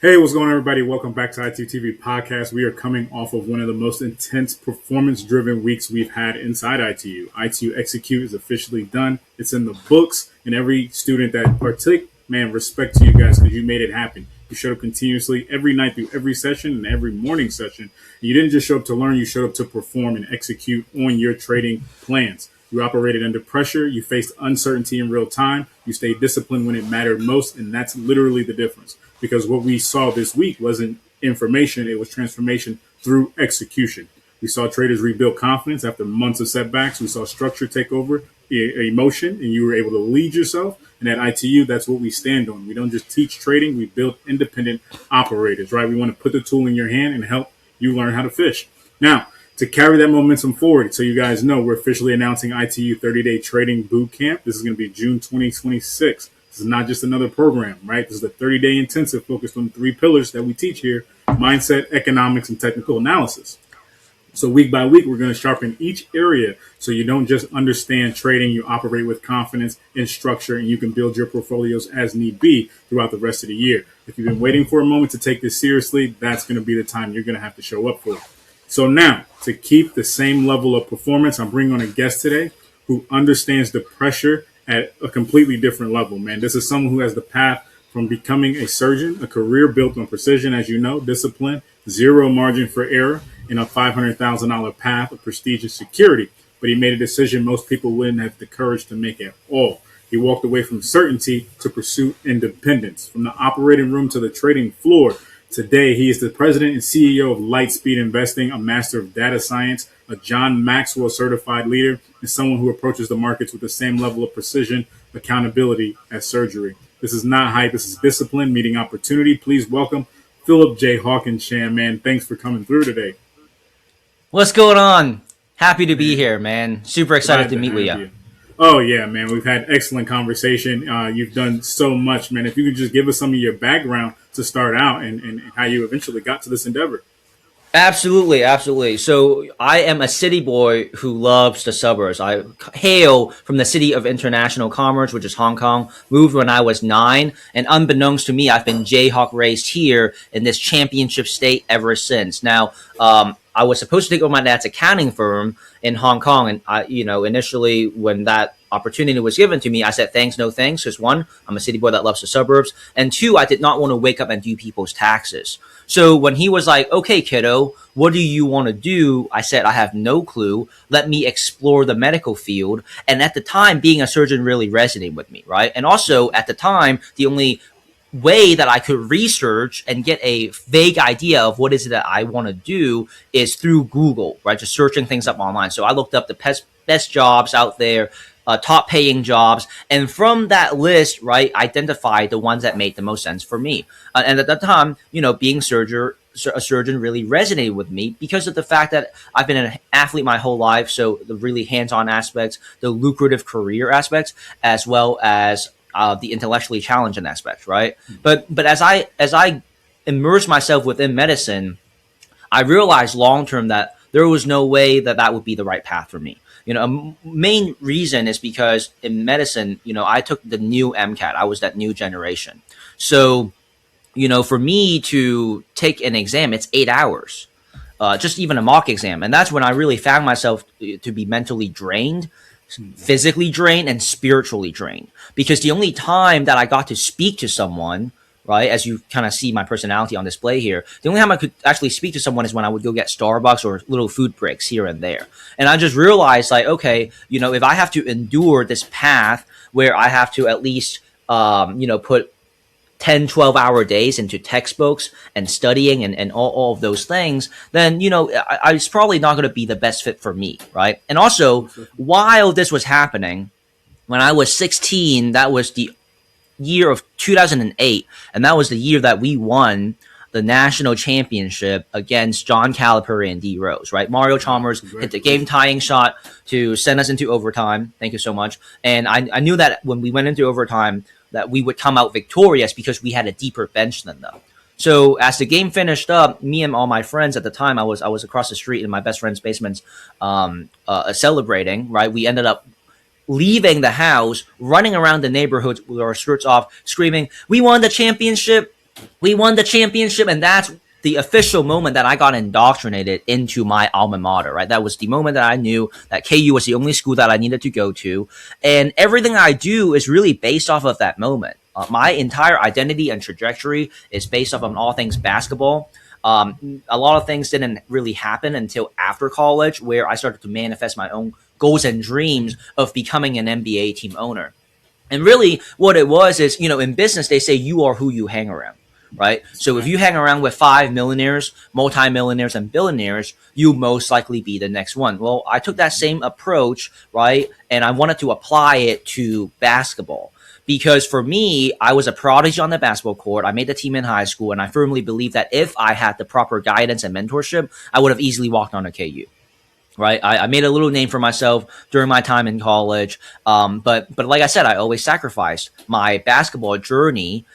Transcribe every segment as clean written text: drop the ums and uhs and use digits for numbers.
Hey, what's going on, everybody? Welcome back to ITUTv Podcast. We are coming off of one of the most intense performance-driven weeks we've had inside ITU. ITU Execute is officially done. It's in the books, and every student that partake, man, respect to you guys because you made it happen. You showed up continuously every night through every session and every morning session. You didn't just show up to learn, you showed up to perform and execute on your trading plans. You operated under pressure. You faced uncertainty in real time. You stayed disciplined when it mattered most, and that's literally the difference. Because what we saw this week wasn't information, it was transformation through execution. We saw traders rebuild confidence after months of setbacks. We saw structure take over emotion, and you were able to lead yourself. And at ITU, that's what we stand on. We don't just teach trading, we build independent operators, right? We want to put the tool in your hand and help you learn how to fish. Now, to carry that momentum forward, so you guys know, we're officially announcing ITU 30-day trading boot camp. This is going to be June 2026. This is not just another program, right? This is a 30-day intensive focused on 3 pillars that we teach here: mindset, economics, and technical analysis. So week by week, we're going to sharpen each area so you don't just understand trading, you operate with confidence and structure, and you can build your portfolios as need be throughout the rest of the year. If you've been waiting for a moment to take this seriously, that's going to be the time you're going to have to show up for it. So now, to keep the same level of performance, I'm bringing on a guest today who understands the pressure at a completely different level, man. This is someone who has the path from becoming a surgeon, a career built on precision, as you know, discipline, zero margin for error, and a $500,000 path of prestige and security. But he made a decision most people wouldn't have the courage to make at all. He walked away from certainty to pursue independence. From the operating room to the trading floor, today, he is the president and CEO of Lightspeed Investing, a master of data science, a John Maxwell certified leader, and someone who approaches the markets with the same level of precision, accountability as surgery. This is not hype. This is discipline meeting opportunity. Please welcome Philip Jayhawk Chan, man. Thanks for coming through today. What's going on? Happy to be here, man. Super excited Glad to meet with have you. Oh, yeah, man. We've had excellent conversation. You've done so much, man. If you could just give us some of your background to start out and how you eventually got to this endeavor. Absolutely. So I am a city boy who loves the suburbs. I hail from the city of international commerce, which is Hong Kong. Moved when I was 9, and unbeknownst to me, I've been Jayhawk raised here in this championship state ever since. Now, I was supposed to take over my dad's accounting firm in Hong Kong, and initially when that opportunity was given to me, I said thanks, no thanks, because 1, I'm a city boy that loves the suburbs, and 2, I did not want to wake up and do people's taxes. So when he was like, okay, kiddo, what do you want to do? I said, I have no clue. Let me explore the medical field. And at the time, being a surgeon really resonated with me, right? And also at the time, the only way that I could research and get a vague idea of what is it that I want to do is through Google, right? Just searching things up online. So I looked up the best jobs out there, top paying jobs. And from that list, right, identify the ones that made the most sense for me. And at that time, being a surgeon really resonated with me because of the fact that I've been an athlete my whole life. So the really hands-on aspects, the lucrative career aspects, as well as the intellectually challenging aspects, right? But as I immerse myself within medicine, I realized long term that there was no way that would be the right path for me. A main reason is because in medicine, I took the new MCAT. I was that new generation. So, for me to take an exam, it's 8 hours, just even a mock exam. And that's when I really found myself to be mentally drained, physically drained, and spiritually drained. Because the only time that I got to speak to someone, right, as you kind of see my personality on display here, the only time I could actually speak to someone is when I would go get Starbucks or little food breaks here and there. And I just realized, like, okay, if I have to endure this path where I have to at least, put 10, 12-hour days into textbooks and studying and all of those things, then, I it's probably not going to be the best fit for me, right? And also, while this was happening, when I was 16, that was the year of 2008, and that was the year that we won the national championship against John Calipari and D Rose, right? Mario Chalmers hit the game-tying shot to send us into overtime. Thank you so much. And I knew that when we went into overtime that we would come out victorious because we had a deeper bench than them. So as the game finished up, me and all my friends at the time, I was across the street in my best friend's basement celebrating, right? We ended up leaving the house, running around the neighborhood with our skirts off, screaming, "We won the championship! We won the championship, and that's the official moment that I got indoctrinated into my alma mater, right? That was the moment that I knew that KU was the only school that I needed to go to. And everything I do is really based off of that moment. My entire identity and trajectory is based off on all things basketball. A lot of things didn't really happen until after college, where I started to manifest my own goals and dreams of becoming an NBA team owner. And really, what it was is, in business, they say you are who you hang around, right? So if you hang around with 5 millionaires, multimillionaires, and billionaires, you most likely be the next one. Well, I took that same approach, right? And I wanted to apply it to basketball. Because for me, I was a prodigy on the basketball court. I made the team in high school, and I firmly believe that if I had the proper guidance and mentorship, I would have easily walked on to KU. Right, I made a little name for myself during my time in college, but like I said, I always sacrificed my basketball journey,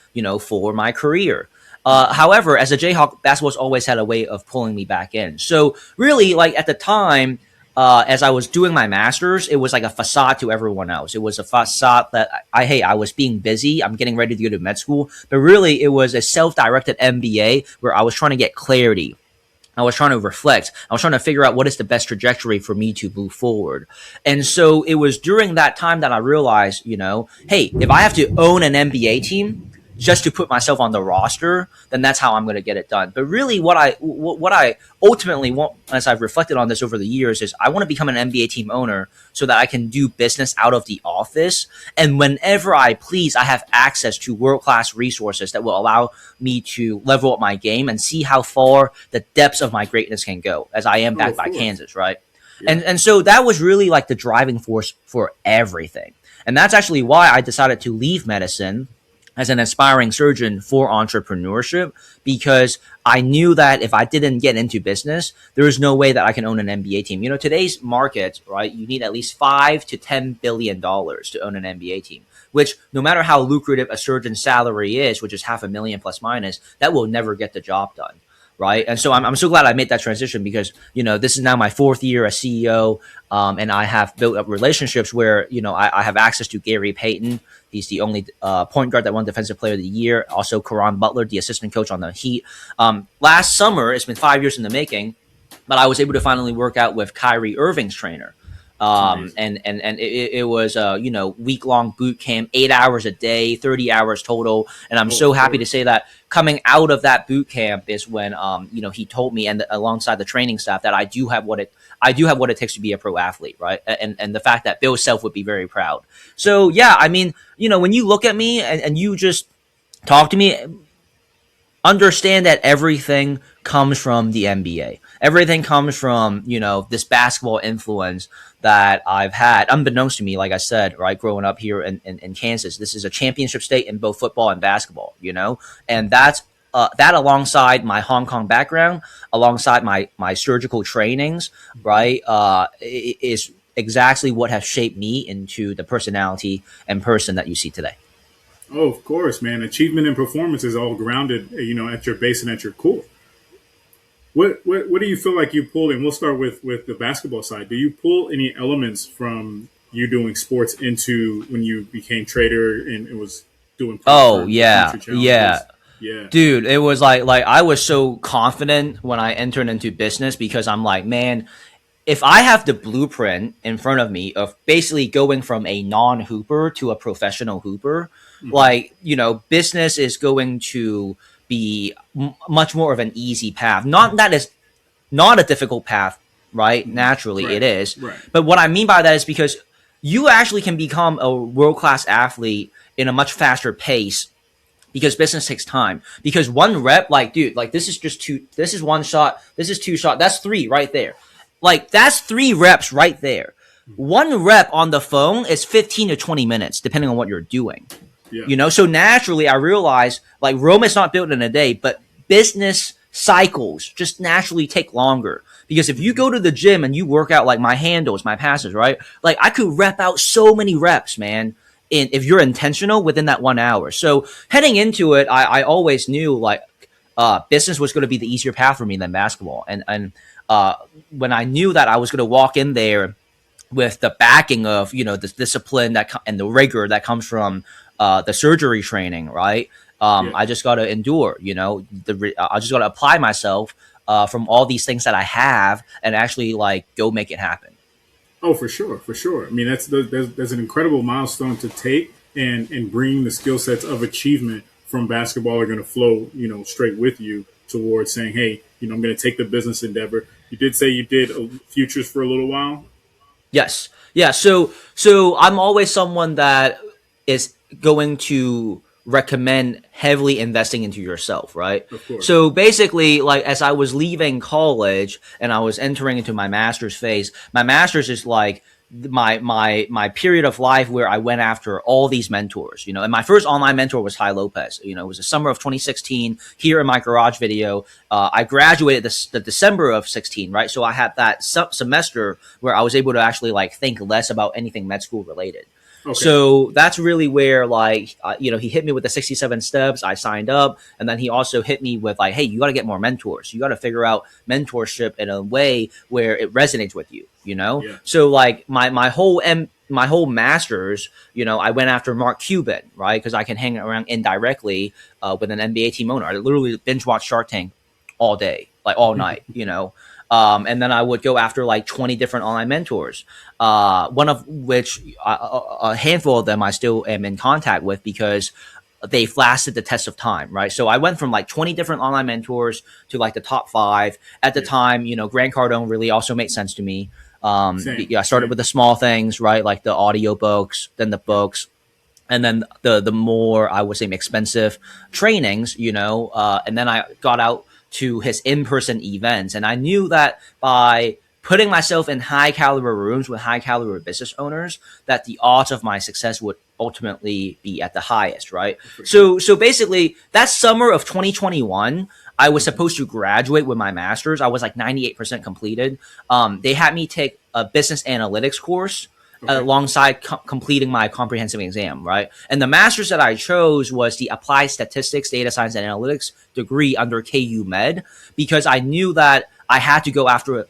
for my career. However, as a Jayhawk, basketball's always had a way of pulling me back in. So really, like at the time, as I was doing my master's, it was like a facade to everyone else. It was a facade that I was being busy. I'm getting ready to go to med school, but really, it was a self-directed MBA where I was trying to get clarity. I was trying to reflect. I was trying to figure out what is the best trajectory for me to move forward. And so it was during that time that I realized, hey, if I have to own an NBA team just to put myself on the roster, then that's how I'm going to get it done. But really what I ultimately want, as I've reflected on this over the years, is I want to become an NBA team owner so that I can do business out of the office. And whenever I please, I have access to world-class resources that will allow me to level up my game and see how far the depths of my greatness can go, as I am backed by Kansas, right? Yeah. And so that was really like the driving force for everything. And that's actually why I decided to leave medicine as an aspiring surgeon for entrepreneurship, because I knew that if I didn't get into business, there is no way that I can own an NBA team. Today's market, right? You need at least $5 to $10 billion to own an NBA team, which no matter how lucrative a surgeon's salary is, which is $500,000 plus minus, that will never get the job done. Right. And so I'm so glad I made that transition because, this is now my 4th year as CEO. And I have built up relationships where, I have access to Gary Payton. He's the only point guard that won Defensive Player of the Year. Also, Karan Butler, the assistant coach on the Heat. Last summer, it's been 5 years in the making, but I was able to finally work out with Kyrie Irving's trainer. And it was week-long boot camp, 8 hours a day, 30 hours total. And I'm so happy to say that coming out of that boot camp is when he told me, and alongside the training staff, that I do have what it takes to be a pro athlete, right? And the fact that Bill Self would be very proud. So yeah, I mean, when you look at me and you just talk to me, understand that everything comes from the NBA. Everything comes from, this basketball influence that I've had, unbeknownst to me, like I said, right, growing up here in Kansas. This is a championship state in both football and basketball, and that's that alongside my Hong Kong background, alongside my surgical trainings, right, is exactly what has shaped me into the personality and person that you see today. Oh, of course, man. Achievement and performance is all grounded, at your base and at your core. What do you feel like you pulled? And we'll start with the basketball side. Do you pull any elements from you doing sports into when you became trader and it was doing? Oh yeah. Dude, it was like I was so confident when I entered into business because I'm like, man, if I have the blueprint in front of me of basically going from a non-hooper to a professional hooper, business is going to be much more of an easy path. Not that it's not a difficult path, right? Naturally, it is. Right. But what I mean by that is because you actually can become a world-class athlete in a much faster pace because business takes time. Because one rep, this is one shot, this is two shot, that's 3 right there. That's 3 reps right there. One rep on the phone is 15 to 20 minutes, depending on what you're doing. Yeah. So naturally I realized Rome is not built in a day, but business cycles just naturally take longer. Because if you go to the gym and you work out my handles, my passes, right? I could rep out so many reps, man, if you're intentional within that 1 hour. So heading into it, I always knew business was going to be the easier path for me than basketball. And when I knew that I was going to walk in there with the backing of, the discipline and the rigor that comes from the surgery training, right? Yeah. I just got to endure, I just got to apply myself from all these things that I have and actually like go make it happen. Oh, for sure, for sure. I mean, there's an incredible milestone to take, and bringing the skill sets of achievement from basketball are going to flow, straight with you towards saying, hey, I'm going to take the business endeavor. You did say you did futures for a little while. Yes. Yeah. So I'm always someone that is going to recommend heavily investing into yourself, right? Of course. So basically, like as I was leaving college and I was entering into my master's phase, my master's is like my period of life where I went after all these mentors, and my first online mentor was Ty Lopez. It was the summer of 2016 here in my garage video. I graduated the December of 16, right? So I had that semester where I was able to actually like think less about anything med school related. Okay. So that's really where he hit me with the 67 steps. I signed up, and then he also hit me with like, hey, you got to get more mentors. You got to figure out mentorship in a way where it resonates with you, Yeah. So like my whole master's, I went after Mark Cuban, right? Because I can hang around indirectly with an NBA team owner. I literally binge watch Shark Tank all day, like all night, and then I would go after like 20 different online mentors, one of which a handful of them I still am in contact with because they've lasted the test of time, right? So I went from like 20 different online mentors to like the top 5 at the time. Grant Cardone really also made sense to me. I started with the small things, right? Like the audiobooks, then the books, and then the more I would say expensive trainings, and then I got out to his in-person events. And I knew that by putting myself in high caliber rooms with high caliber business owners, that the odds of my success would ultimately be at the highest, right? So basically that summer of 2021, I was supposed to graduate with my master's. I was like 98% completed. They had me take a business analytics course alongside completing my comprehensive exam, right? And the master's that I chose was the Applied Statistics, Data Science, and Analytics degree under KU Med, because I knew that I had to go after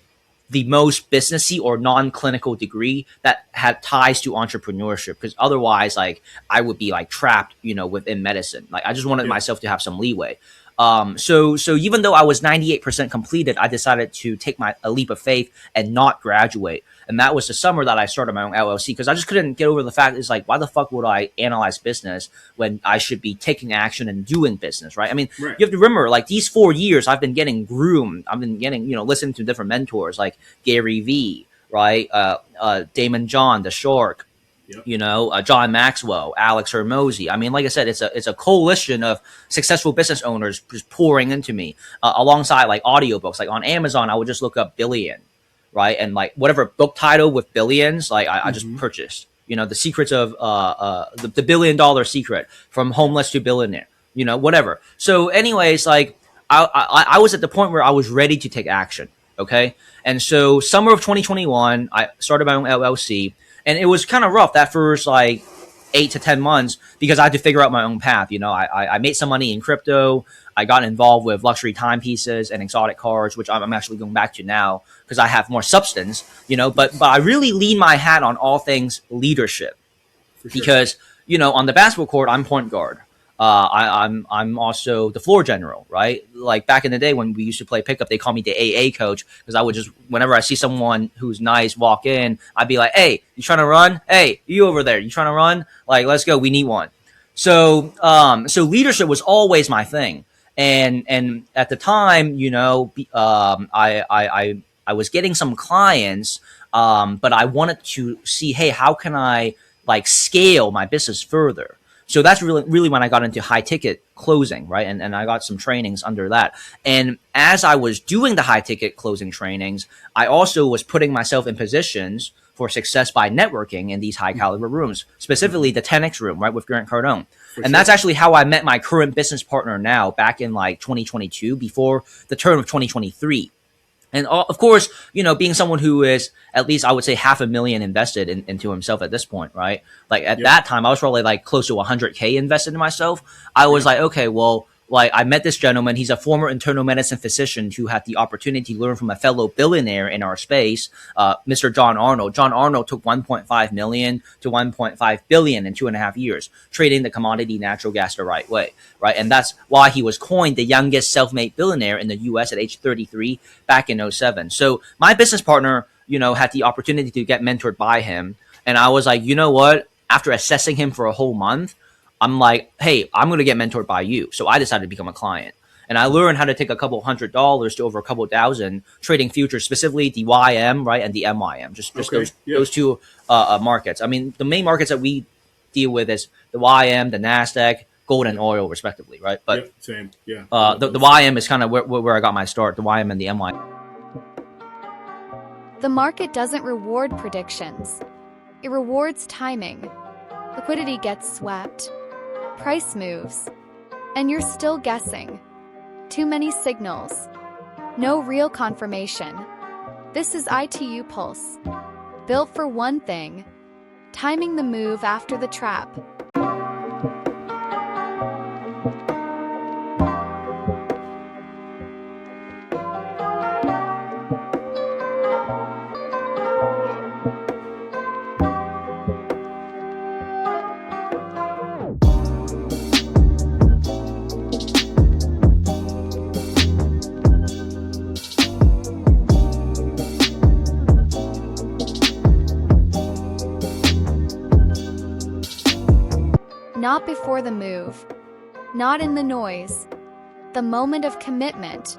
the most businessy or non-clinical degree that had ties to entrepreneurship, because otherwise, like, I would be like trapped, within medicine. Like, I just wanted myself to have some leeway. So even though I was 98% completed, I decided to take a leap of faith and not graduate. And that was the summer that I started my own LLC, because I just couldn't get over the fact it's like, why the fuck would I analyze business when I should be taking action and doing business, right? I mean, You have to remember, like, these 4 years I've been getting groomed. I've been getting, listening to different mentors like Gary Vee, right? Damon John, the Shark, John Maxwell, Alex Hermosi. I mean, like I said, it's a coalition of successful business owners just pouring into me, alongside like audiobooks. Like on Amazon, I would just look up billion, right? And like whatever book title with billions, like I just purchased, the secrets of the $1 billion secret, from homeless to billionaire, whatever. So anyways, like I was at the point where I was ready to take action. Okay. And so summer of 2021, I started my own LLC. And it was kind of rough that first like 8 to 10 months, because I had to figure out my own path. I made some money in crypto. I got involved with luxury timepieces and exotic cars, which I'm actually going back to now because I have more substance, but I really lean my hat on all things leadership, because, on the basketball court, I'm point guard. I'm also the floor general, right? Like back in the day when we used to play pickup, they call me the AA coach, because I would just, whenever I see someone who's nice walk in, I'd be like, hey, you trying to run? Hey, you over there, you trying to run? Like, let's go. We need one. So leadership was always my thing. And at the time, I was getting some clients, but I wanted to see, hey, how can I like scale my business further? So that's really when I got into high ticket closing, right? And I got some trainings under that. And as I was doing the high ticket closing trainings, I also was putting myself in positions for success by networking in these high caliber rooms, specifically the 10X room, right, with Grant Cardone. And that's actually how I met my current business partner now, back in like 2022, before the turn of 2023. And of course, being someone who is at least, I would say, $500,000 invested into himself at this point, right? Like at that time, I was probably like close to 100K invested in myself. I was like, okay, well, like I met this gentleman. He's a former internal medicine physician who had the opportunity to learn from a fellow billionaire in our space, Mr. John Arnold. John Arnold took 1.5 million to 1.5 billion in 2.5 years, trading the commodity natural gas the right way, right? And that's why he was coined the youngest self-made billionaire in the U.S. at age 33 back in 07. So my business partner, had the opportunity to get mentored by him. And I was like, you know what? After assessing him for a whole month, I'm like, hey, I'm going to get mentored by you. So I decided to become a client. And I learned how to take a couple $100 to over a couple thousand trading futures, specifically the YM, right, and the MYM, just those two markets. I mean, the main markets that we deal with is the YM, the NASDAQ, gold and oil, respectively, right? But same, yeah. The YM is kind of where I got my start, the YM and the MYM. The market doesn't reward predictions. It rewards timing. Liquidity gets swept. Price moves. And you're still guessing. Too many signals. No real confirmation. This is ITU Pulse. Built for one thing. Timing the move after the trap. Not before the move, not in the noise. The moment of commitment,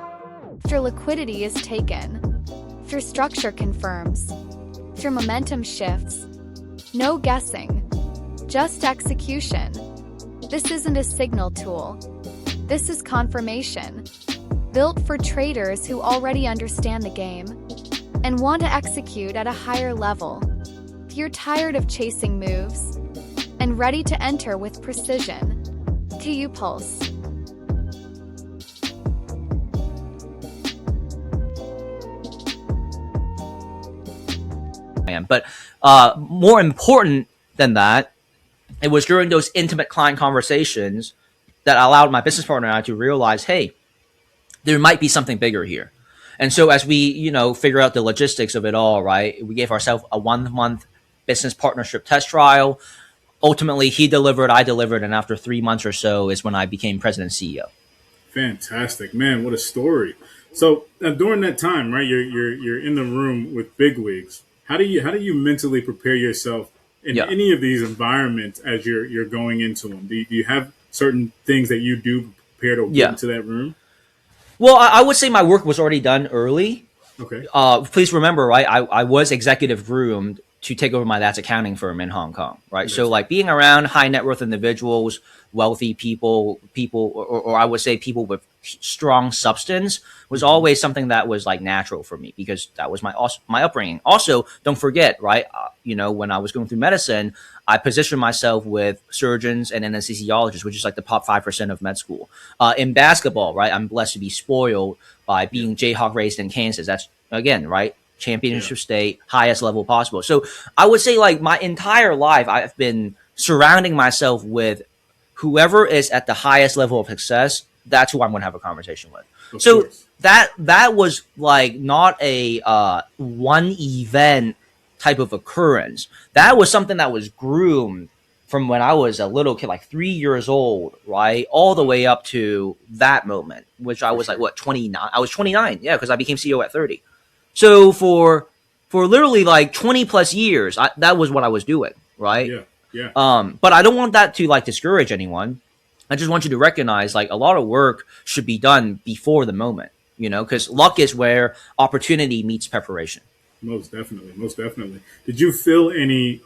after liquidity is taken, after structure confirms, after momentum shifts. No guessing, just execution. This isn't a signal tool. This is confirmation, built for traders who already understand the game and want to execute at a higher level. If you're tired of chasing moves, and ready to enter with precision. ITU Pulse. But more important than that, it was during those intimate client conversations that allowed my business partner and I to realize, hey, there might be something bigger here. And so as we, figure out the logistics of it all, right, we gave ourselves a 1-month business partnership test trial. Ultimately, he delivered, I delivered, and after 3 months or so is when I became president and CEO. Fantastic, man! What a story. So during that time, right, you're in the room with bigwigs. How do you mentally prepare yourself in any of these environments as you're going into them? Do you have certain things that you do prepare to get into that room? Well, I would say my work was already done early. Okay. Please remember, right? I was executive groomed to take over my dad's accounting firm in Hong Kong, right? So like being around high net worth individuals, wealthy people, or I would say people with strong substance was always something that was like natural for me because that was my upbringing. Also, don't forget, right? When I was going through medicine, I positioned myself with surgeons and anesthesiologists, which is like the top 5% of med school. In basketball, right? I'm blessed to be spoiled by being Jayhawk raised in Kansas. That's again, right? Championship state, highest level possible. So I would say like my entire life, I've been surrounding myself with whoever is at the highest level of success. That's who I'm going to have a conversation with. Of course. That was like not a one event type of occurrence. That was something that was groomed from when I was a little kid, like 3 years old, right? All the way up to that moment, which I was like, 29? I was 29. Yeah. Cause I became CEO at 30. So for literally like 20 plus years, that was what I was doing, right? Yeah. But I don't want that to like discourage anyone. I just want you to recognize like a lot of work should be done before the moment, because luck is where opportunity meets preparation. Most definitely. Did you feel any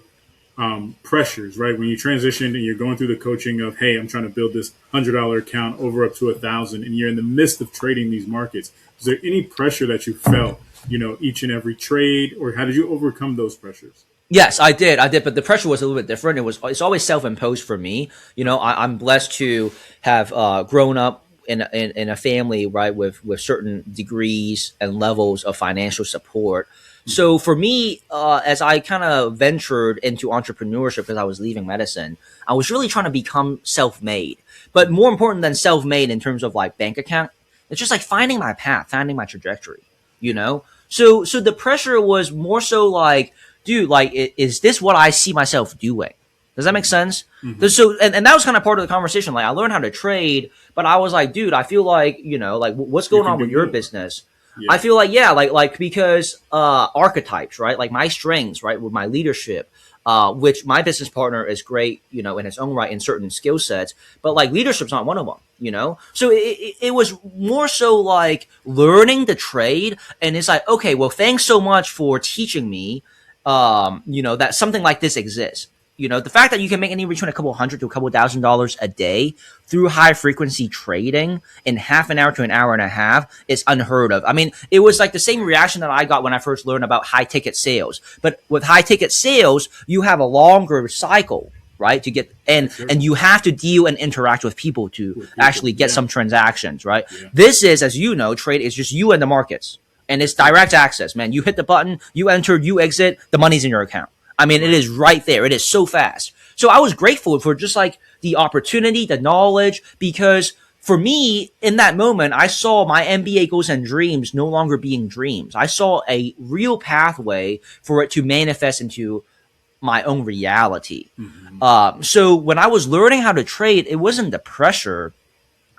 pressures, right? When you transitioned and you're going through the coaching of, hey, I'm trying to build this $100 account over up to 1,000, and you're in the midst of trading these markets. Is there any pressure that you felt, each and every trade, or how did you overcome those pressures? Yes, I did, but the pressure was a little bit different. It's always self-imposed for me. I'm blessed to have grown up in a family, right, with certain degrees and levels of financial support. So for me, as I kind of ventured into entrepreneurship because I was leaving medicine, I was really trying to become self-made. But more important than self-made in terms of like bank account, it's just like finding my path, finding my trajectory, you know? So the pressure was more so like, dude, like, is this what I see myself doing? Does that make sense? So, and that was kind of part of the conversation. Like, I learned how to trade, but I was like, dude, I feel like, you know, like, what's going on with your business? Yeah. I feel like, yeah, like because archetypes, right? Like my strengths, right, with my leadership, which my business partner is great, you know, in its own right in certain skill sets, but like leadership's not one of them, you know? So it was more so like learning the trade, and it's like, okay, well, thanks so much for teaching me, you know, that something like this exists. You know, the fact that you can make anywhere between a couple $100 to a couple $1,000 a day through high frequency trading in half an hour to an hour and a half is unheard of. I mean, it was like the same reaction that I got when I first learned about high ticket sales. But with high ticket sales, you have a longer cycle, right? To get and you have to deal and interact with people to actually get some transactions, right? Yeah. This is, as you know, trade is just you and the markets. And it's direct access, man. You hit the button, you enter, you exit, the money's in your account. I mean, it is right there. It is so fast. So I was grateful for just like the opportunity, the knowledge, because for me, in that moment, I saw my MBA goals and dreams no longer being dreams. I saw a real pathway for it to manifest into my own reality. So when I was learning how to trade, it wasn't the pressure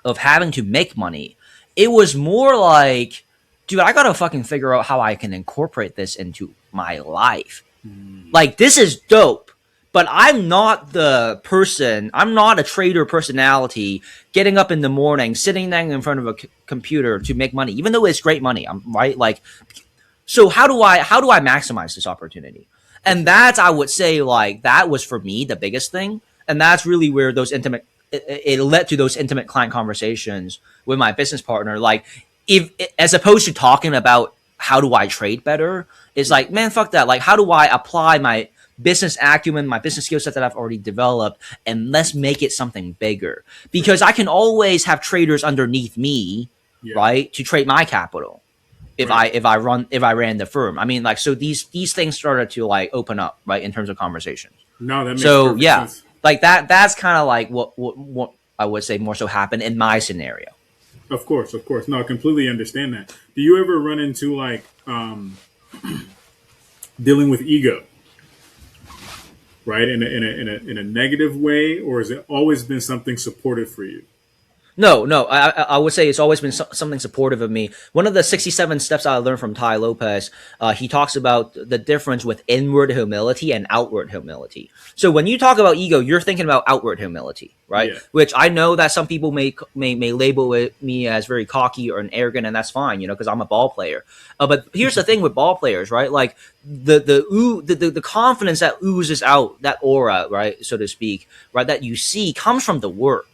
of having to make money. It was more like, dude, I got to fucking figure out how I can incorporate this into my life. Like, this is dope, but I'm not the person, I'm not a trader personality getting up in the morning, sitting down in front of a computer to make money, even though it's great money. I'm right. Like, so how do I maximize this opportunity? And that's, I would say, like, that was for me the biggest thing. And that's really where those it led to those intimate client conversations with my business partner. Like, if, as opposed to talking about how do I trade better, it's like, man, fuck that. Like, how do I apply my business acumen, my business skill set that I've already developed, and let's make it something bigger? Because I can always have traders underneath me, right, to trade my capital if I ran the firm. I mean, like, so these things started to like open up, right, in terms of conversations. No, that makes perfect sense. Like that's kind of like what I would say more so happened in my scenario. Of course. No, I completely understand that. Do you ever run into like dealing with ego, right? In a negative way, or has it always been something supportive for you? No. I would say it's always been something supportive of me. One of the 67 steps I learned from Tai Lopez, he talks about the difference with inward humility and outward humility. So when you talk about ego, you're thinking about outward humility, right? Yeah. Which I know that some people may label me as very cocky or arrogant, and that's fine, you know, because I'm a ball player. But here's the thing with ball players, right? Like the confidence that oozes out, that aura, right, so to speak, right, that you see comes from the work.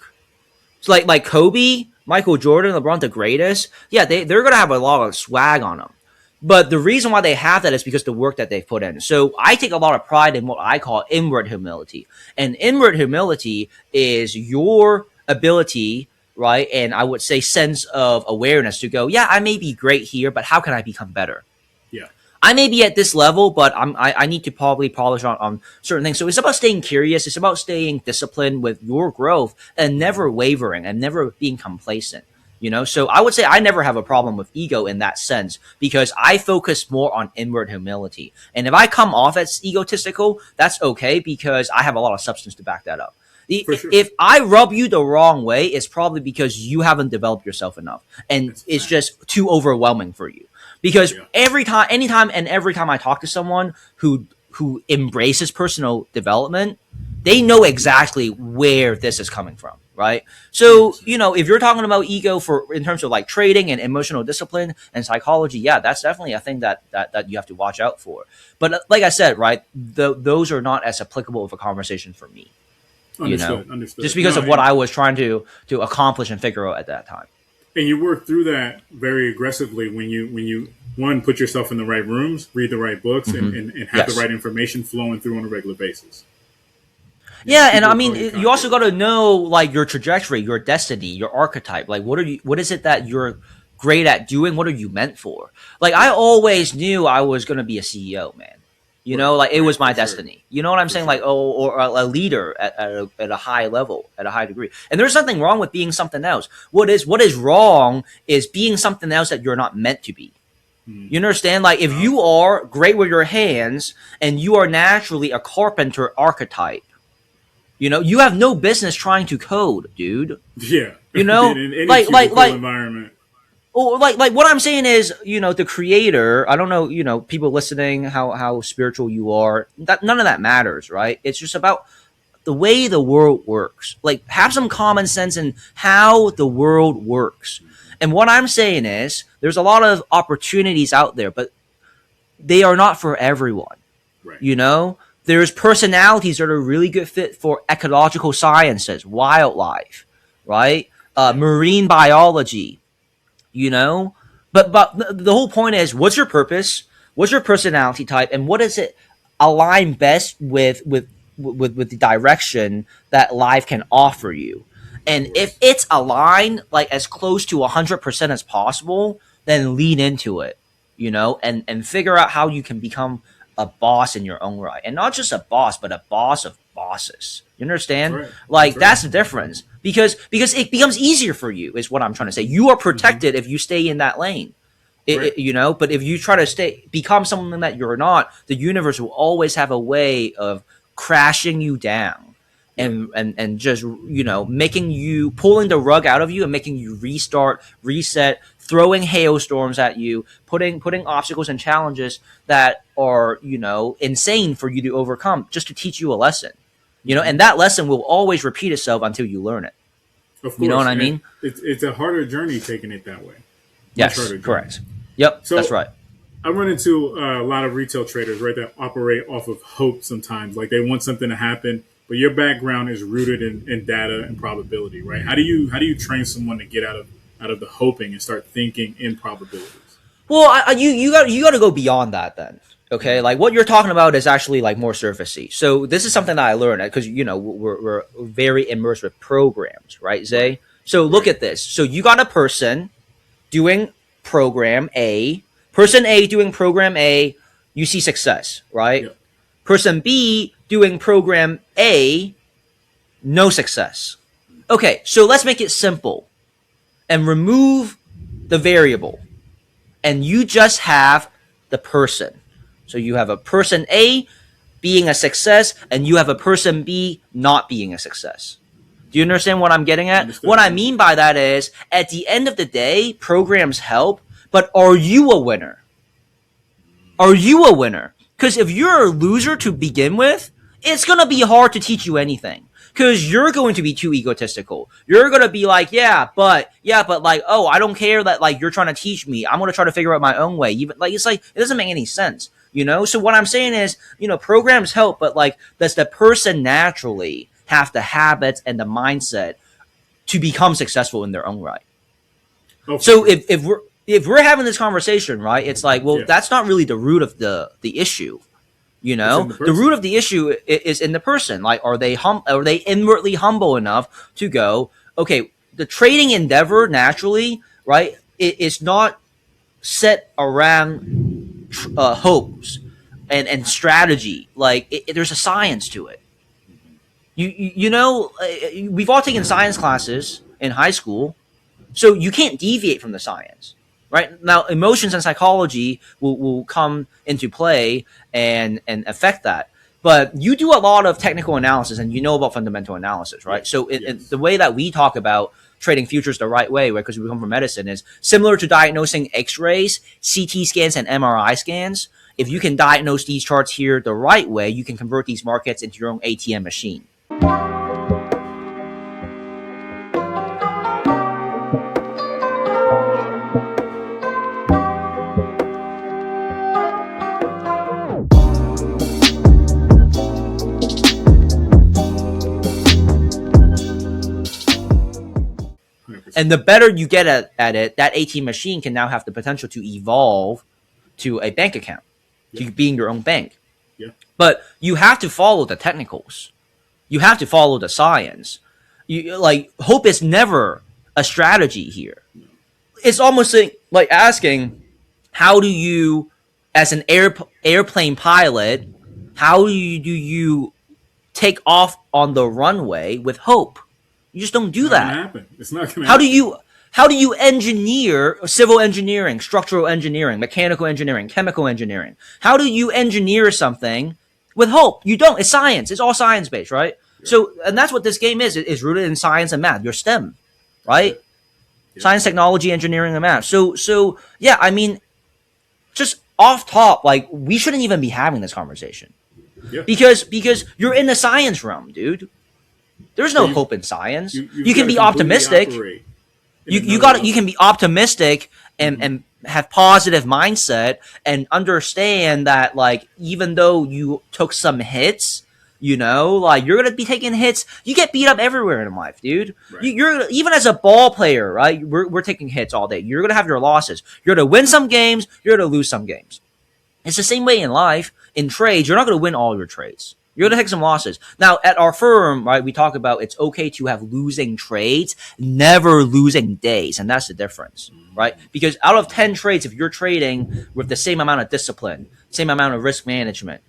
So like Kobe, Michael Jordan, LeBron, the greatest, yeah, they're going to have a lot of swag on them. But the reason why they have that is because the work that they've put in. So I take a lot of pride in what I call inward humility. And inward humility is your ability, right, and I would say sense of awareness to go, yeah, I may be great here, but how can I become better? Yeah. I may be at this level, but I need to probably polish on certain things. So it's about staying curious. It's about staying disciplined with your growth and never wavering and never being complacent. You know, so I would say I never have a problem with ego in that sense because I focus more on inward humility. And if I come off as egotistical, that's okay because I have a lot of substance to back that up. Sure. If I rub you the wrong way, it's probably because you haven't developed yourself enough and it's just too overwhelming for you. Because every time I talk to someone who embraces personal development, they know exactly where this is coming from, right? So, you know, if you're talking about ego in terms of like trading and emotional discipline and psychology, yeah, that's definitely a thing that you have to watch out for. But like I said, right, those are not as applicable of a conversation for me. Understood. Just because of what I was trying to accomplish and figure out at that time. And you work through that very aggressively when you one, put yourself in the right rooms, read the right books, and have the right information flowing through on a regular basis. Yeah, and I mean, you also got to know like your trajectory, your destiny, your archetype. Like, what is it that you're great at doing? What are you meant for? Like, I always knew I was going to be a CEO, man. You know, like it was my destiny. You know what I'm saying? Like, or a leader at a high level, at a high degree. And there's nothing wrong with being something else. What is wrong is being something else that you're not meant to be. You understand? Like, if you are great with your hands and you are naturally a carpenter archetype, you know, you have no business trying to code, dude. Yeah. You know, in any like environment. Oh, like what I'm saying is, you know, the creator, I don't know, you know, people listening, how spiritual you are, that none of that matters, right? It's just about the way the world works. Like, have some common sense in how the world works. And what I'm saying is, there's a lot of opportunities out there, but they are not for everyone. Right. You know, there's personalities that are really good fit for ecological sciences, wildlife, right? Marine biology. You know, but the whole point is, what's your purpose? What's your personality type, and what does it align best with the direction that life can offer you? And if it's aligned like as close to 100% as possible, then lean into it. You know, and figure out how you can become a boss in your own right, and not just a boss, but a boss of bosses. You understand? Right. Like, that's the difference. Because it becomes easier for you, is what I'm trying to say. You are protected if you stay in that lane. You know, but if you try to become someone that you're not, the universe will always have a way of crashing you down and just, you know, pulling the rug out of you and making you restart, reset, throwing hailstorms at you, putting obstacles and challenges that are, you know, insane for you to overcome, just to teach you a lesson. You know, and that lesson will always repeat itself until you learn it. Of course. You know what I mean? It's a harder journey taking it that way. Yes, correct. Yep, so, that's right. I run into a lot of retail traders, right, that operate off of hope sometimes. Like, they want something to happen, but your background is rooted in data and probability, right? How do you train someone to get out of the hoping and start thinking in probabilities? Well, you got to go beyond that then. Okay, like what you're talking about is actually like more surfacey. So this is something that I learned because, you know, we're very immersed with programs, right, Zay? So look at this. So you got a person doing program A, person A doing program A, you see success, right? Yep. Person B doing program A, no success. Okay, so let's make it simple and remove the variable, and you just have the person. So you have a person A being a success, and you have a person B not being a success. Do you understand what I'm getting at? What I mean by that is, at the end of the day, programs help, but are you a winner? Are you a winner? Because if you're a loser to begin with, it's going to be hard to teach you anything. Because you're going to be too egotistical. You're going to be like, yeah, but like, oh, I don't care that like you're trying to teach me. I'm going to try to figure out my own way. Even like, it's like, it doesn't make any sense, you know? So what I'm saying is, you know, programs help, but like, does the person naturally have the habits and the mindset to become successful in their own right? Okay. So if we're having this conversation, right, it's like, well, that's not really the root of the issue. You know, the root of the issue is in the person. Like, are they inwardly humble enough to go, okay, the trading endeavor naturally, right, is not set around hopes and strategy. Like, there's a science to it. You know, we've all taken science classes in high school, so you can't deviate from the science. Right now, emotions and psychology will come into play and affect that. But you do a lot of technical analysis, and you know about fundamental analysis, right? So the way that we talk about trading futures the right way, right, because we come from medicine, is similar to diagnosing X-rays, CT scans, and MRI scans. If you can diagnose these charts here the right way, you can convert these markets into your own ATM machine. And the better you get at it, that ATM machine can now have the potential to evolve to a bank account, to being your own bank. Yeah. But you have to follow the technicals. You have to follow the science. Hope is never a strategy here. it's almost like asking, how do you, as an airplane pilot, how do you take off on the runway with hope? You just don't do It's not gonna that. happen. It's not gonna How do happen. you engineer civil engineering, structural engineering, mechanical engineering, chemical engineering? How do you engineer something with hope? You don't. It's science. It's all science based, right? Yeah. So, and that's what this game is. It's rooted in science and math. Your STEM, right? Yeah. Science, technology, engineering, and math. So yeah. I mean, just off top, like, we shouldn't even be having this conversation Yeah. because you're in the science realm, dude. There's no You- hope in science. you've You can gotta be completely optimistic. operate in You another got level. you can be optimistic and have positive mindset and understand that, like, even though you took some hits, like, you're gonna be taking hits. You get beat up everywhere in life, dude. Right. You're even as a ball player, right? We're taking hits all day. You're gonna have your losses. You're gonna win some games. You're gonna lose some games. It's the same way in life. In trades, you're not going to win all your trades. You're going to take some losses. Now, at our firm, right, we talk about it's okay to have losing trades, never losing days. And that's the difference, right? Because out of 10 trades, if you're trading with the same amount of discipline, same amount of risk management,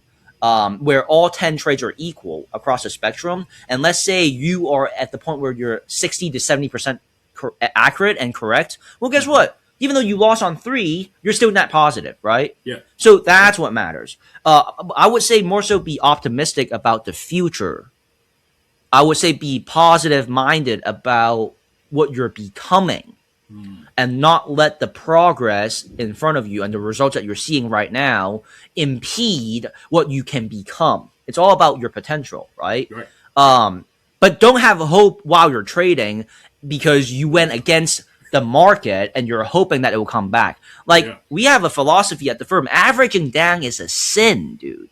where all 10 trades are equal across the spectrum, and let's say you are at the point where you're 60 to 70% accurate and correct, well, guess what? Even though you lost on 3, you're still net positive, right? Yeah. So that's what matters. I would say more so be optimistic about the future. I would say be positive minded about what you're becoming and not let the progress in front of you and the results that you're seeing right now impede what you can become. It's all about your potential, right? Right. But don't have hope while you're trading because you went against the market and you're hoping that it will come back. Like, Yeah. we have a philosophy at the firm. Averaging down is a sin, dude.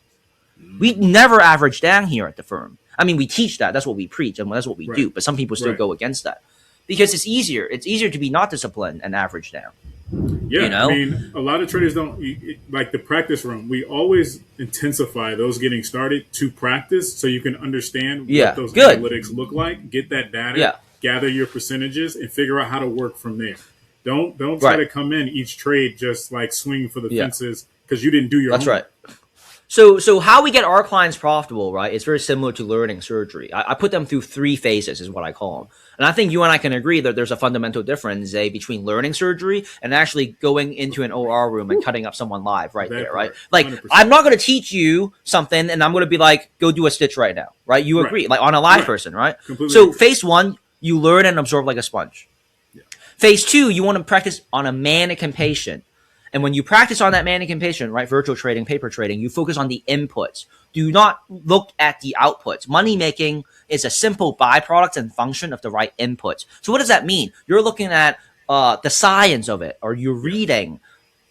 We never average down here at the firm. I mean, we teach that. That's what we preach and that's what we Right. do. But some people still Right. go against that because it's easier. It's easier to be not disciplined and average down. Yeah, You know? I mean, a lot of traders don't like the practice room. We always intensify those getting started to practice so you can understand Yeah, what those good. analytics look like, get that data, Yeah. gather your percentages, and figure out how to work from there. Don't try Right. to come in each trade just like swinging for the Yeah. fences because you didn't do your That's homework. right. So how we get our clients profitable, right? It's very similar to learning surgery. I put them through 3 phases, is what I call them. And I think you and I can agree that there's a fundamental difference, between learning surgery and actually going into an OR room and cutting up someone live right That there, right? part, Like, 100%. I'm not going to teach you something and I'm going to be like, go do a stitch right now, right? You Right. agree, like on a live Right. person, right? Completely So agree. phase 1, you learn and absorb like a sponge. Yeah. Phase 2, you want to practice on a mannequin patient. And when you practice on that mannequin patient, right, virtual trading, paper trading, you focus on the inputs. Do not look at the outputs. Money making is a simple byproduct and function of the right inputs. So what does that mean? You're looking at the science of it, or you're reading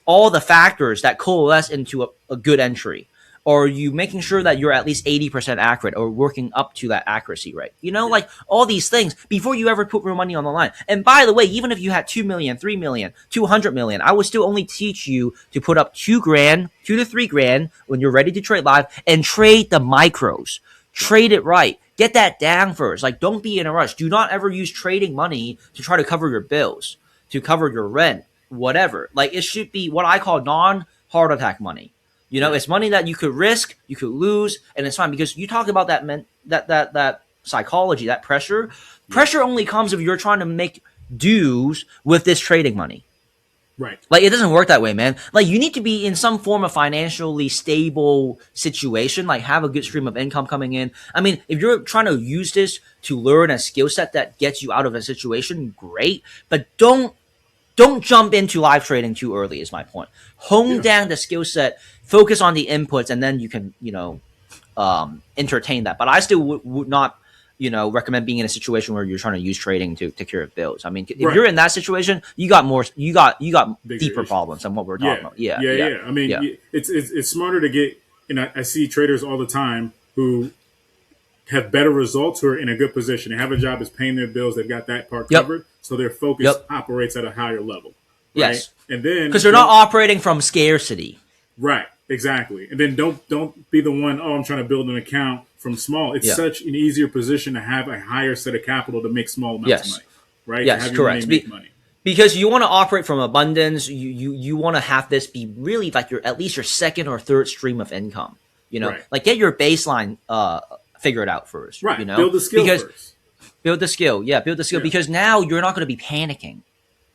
all the factors that coalesce into a good entry. Or you making sure that you're at least 80% accurate or working up to that accuracy rate. Like all these things before you ever put real money on the line. And by the way, even if you had 2 million, 3 million, 200 million, I would still only teach you to put up $2,000, $2 to $3,000 when you're ready to trade live and trade the micros. Trade it right. Get that down first. Like, don't be in a rush. Do not ever use trading money to try to cover your bills, to cover your rent, whatever. Like, it should be what I call non-heart attack money. It's money that you could risk, you could lose, and it's fine because you talk about that psychology, that pressure. Pressure only comes if you're trying to make dues with this trading money. Right. Like, it doesn't work that way, man. Like, you need to be in some form of financially stable situation, like have a good stream of income coming in. I mean, if you're trying to use this to learn a skill set that gets you out of a situation, great, but don't jump into live trading too early is my point. Hone down the skill set, focus on the inputs, and then you can, entertain that. But I still would not, recommend being in a situation where you're trying to use trading to take care of bills. I mean, if Right. you're in that situation, you got Bigger deeper issues. problems than what we're talking about. Yeah. I mean, it's smarter to get. I see traders all the time who have better results, who are in a good position. They have a job that's paying their bills. They've got that part Yep. covered, so their focus Yep. operates at a higher level. Right? Yes. And then Because they're not operating from scarcity. right, exactly. And then don't be the one. Oh, I'm trying to build an account from small. It's Yeah. such an easier position to have a higher set of capital to make small amounts Yes. of money. Right? Yes, to have your correct. money make money. Because you want to operate from abundance. You want to have this be really like at least your second or third stream of income. Right. Like get your baseline figured out first. Right. Build the skill first. Build the skill. Yeah, build the skill. Yeah. Because now you're not going to be panicking.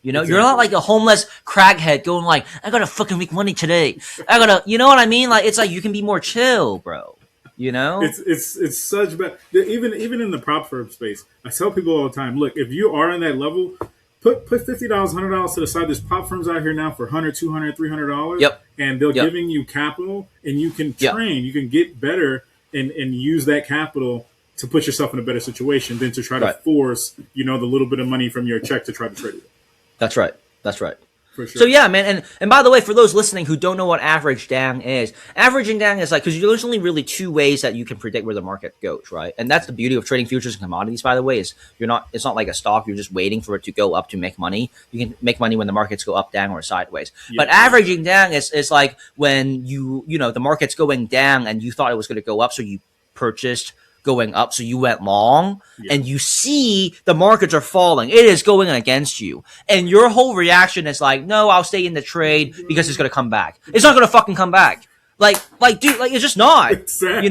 Exactly. You're not like a homeless crackhead going like, I gotta fucking make money today. I gotta, you know what I mean? Like, it's like you can be more chill, bro. It's such bad. Even in the prop firm space, I tell people all the time, look, if you are in that level, put $50, $100 to the side. There's prop firms out here now for $100, $200, $300. Yep. And they're giving you capital, and you can train, you can get better, and use that capital to put yourself in a better situation than to try to force, the little bit of money from your check to try to trade it. That's right. For sure. So yeah, man, and by the way, for those listening who don't know what average down is, averaging down is like, because there's only really two ways that you can predict where the market goes, right? And that's the beauty of trading futures and commodities, by the way, is it's not like a stock, you're just waiting for it to go up to make money. You can make money when the markets go up, down, or sideways. Yeah. But averaging down is like when the market's going down and you thought it was going to go up, so you purchased going up, so you went long, and you see the markets are falling. It is going against you, and your whole reaction is like, no, I'll stay in the trade because it's going to come back. It's not going to fucking come back. Like, dude, like, it's just not. Exactly.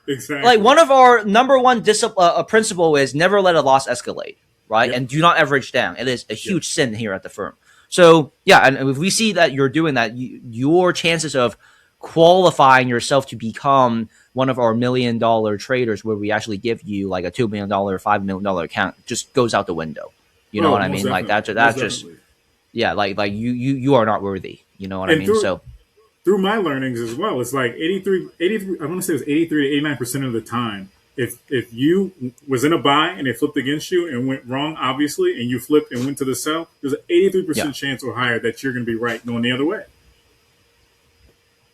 Exactly. Like, one of our number one principle is never let a loss escalate, right? And do not average down. It is a huge sin here at the firm. So yeah, and if we see that you're doing that, your chances of qualifying yourself to become one of our $1 million traders, where we actually give you like a $2 million, $5 million account, just goes out the window. You know what I mean? Like that's just, yeah, like you are not worthy. You know what I mean? So through my learnings as well, it's like 83, I want to say it was 83 to 89% of the time, if you was in a buy and it flipped against you and went wrong, obviously, and you flipped and went to the sell, there's an 83% chance or higher that you're going to be right going the other way.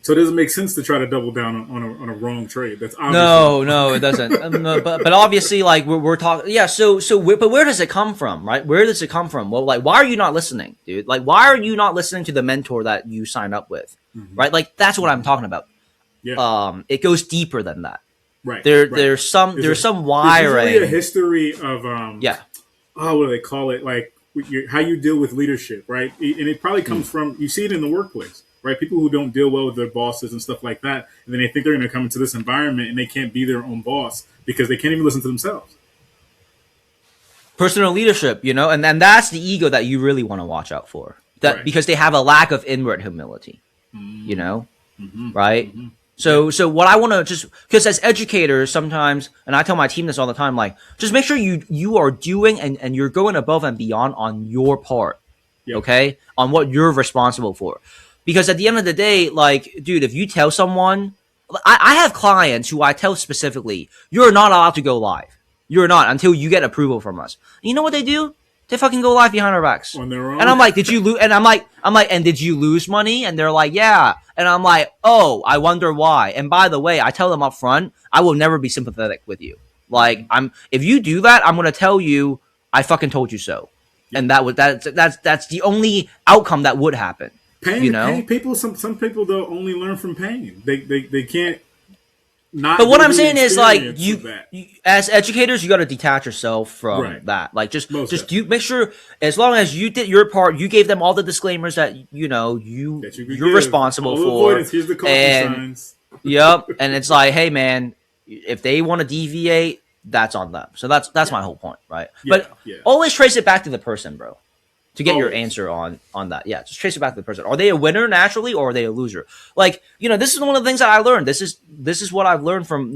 So it doesn't make sense to try to double down on a wrong trade. That's obviously no, it doesn't. But obviously, like we're talking, yeah. But where does it come from, right? Where does it come from? Well, like, why are you not listening, dude? Like, why are you not listening to the mentor that you signed up with, right? Like, that's what I'm talking about. Yeah. It goes deeper than that. Right. There's some wiring. There's usually a history of what do they call it? Like how you deal with leadership, right? And it probably comes from, you see it in the workplace. Right, people who don't deal well with their bosses and stuff like that, and then they think they're going to come into this environment and they can't be their own boss because they can't even listen to themselves. Personal leadership, and that's the ego that you really want to watch out for. Because they have a lack of inward humility, right? Mm-hmm. So what I want to just, because as educators sometimes, and I tell my team this all the time, like, just make sure you are doing and you're going above and beyond on your part, okay, on what you're responsible for. Because at the end of the day, like, dude, if you tell someone, I have clients who I tell specifically, you're not allowed to go live. You're not until you get approval from us. And you know what they do? They fucking go live behind our backs. On their own. And I'm like, did you lose? And I'm like, and did you lose money? And they're like, yeah. And I'm like, oh, I wonder why. And by the way, I tell them up front, I will never be sympathetic with you. Like, if you do that, I'm gonna tell you, I fucking told you so. And that's the only outcome that would happen. Pain people. Some people though only learn from pain. They can't. Not. But what I'm saying is, like, you as educators, you got to detach yourself from that. Like, just make sure, as long as you did your part, you gave them all the disclaimers that you're responsible for. Here's the caution signs. Yep, and it's like, hey man, if they want to deviate, that's on them. So that's my whole point, right? But always trace it back to the person, bro. To get your answer on that. Yeah, just trace it back to the person. Are they a winner naturally, or are they a loser? Like, this is one of the things that I learned. This is what I've learned from,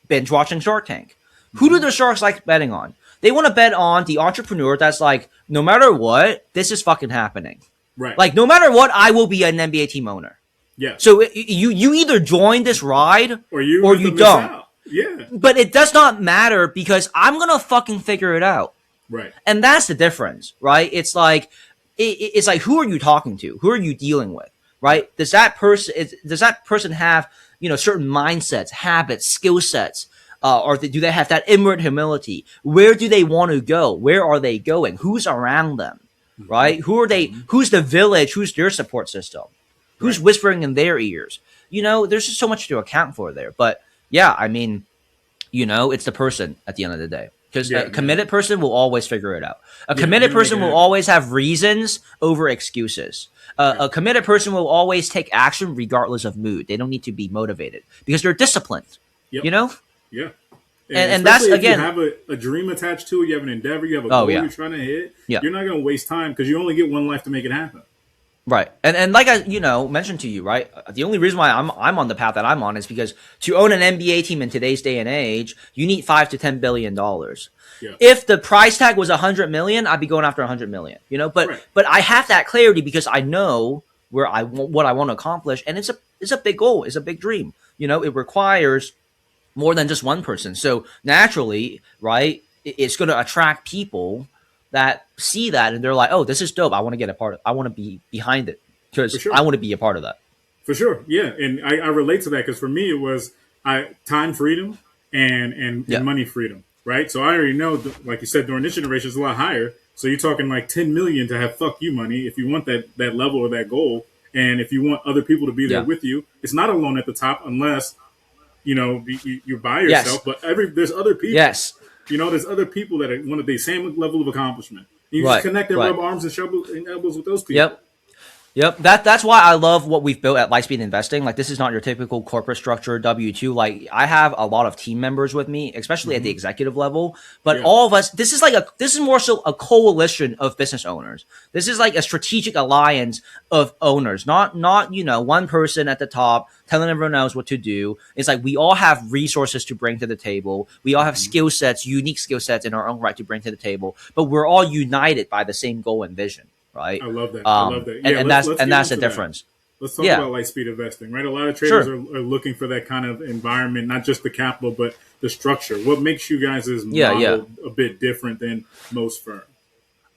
binge watching Shark Tank. Who do the sharks like betting on? They want to bet on the entrepreneur that's like, no matter what, this is fucking happening. Right. Like, no matter what, I will be an NBA team owner. Yeah. So you either join this ride or you don't. Out. Yeah. But it does not matter because I'm going to fucking figure it out. Right. And that's the difference, right? It's like, it's like, who are you talking to? Who are you dealing with, right? Does that person have, certain mindsets, habits, skill sets? Or do they have that inward humility? Where do they want to go? Where are they going? Who's around them, right? Who are they? Who's the village? Who's their support system? Who's whispering in their ears? There's just so much to account for there. But yeah, I mean, it's the person at the end of the day. because a committed person will always figure it out. A Yeah, committed you're person making will it. always have reasons over excuses. A committed person will always take action regardless of mood. They don't need to be motivated because they're disciplined. Yep. You know, Yeah. and that's especially if again. you have a dream attached to it, you have an endeavor, you have a Oh goal yeah, you're trying to hit, yeah. you're not going to waste time because you only get one life to make it happen. Right. And like I mentioned to you, right? The only reason why I'm on the path that I'm on is because to own an NBA team in today's day and age, you need $5 to $10 billion. Yeah. If the price tag was 100 million, I'd be going after 100 million, but Right. but I have that clarity because I know what I want to accomplish, and it's a big goal, it's a big dream. It requires more than just one person. So naturally, right, it's going to attract people that see that and they're like, oh, this is dope. I want to get a part of it. I want to be behind it because sure. I want to be a part of that. For sure. Yeah. And I relate to that because for me, it was time freedom and money freedom. Right. So I already know, like you said, during this generation, it's a lot higher. So you're talking like 10 million to have fuck you money if you want that level or that goal. And if you want other people to be there with you, it's not alone at the top unless, you're by yourself. But there's other people. Yes. There's other people that want the same level of accomplishment. You just connect and rub arms and elbows with those people. Yep. That's why I love what we've built at Lightspeed Investing. Like, this is not your typical corporate structure W-2. Like, I have a lot of team members with me, especially at the executive level. But all of us, this is more so a coalition of business owners. This is like a strategic alliance of owners, not one person at the top telling everyone else what to do. It's like we all have resources to bring to the table. We all have skill sets, unique skill sets in our own right to bring to the table. But we're all united by the same goal and vision. Right. I love that. I love that. Yeah, and that's the difference. Let's talk about Lightspeed Investing, right? A lot of traders are looking for that kind of environment, not just the capital, but the structure. What makes you guys' model a bit different than most firms?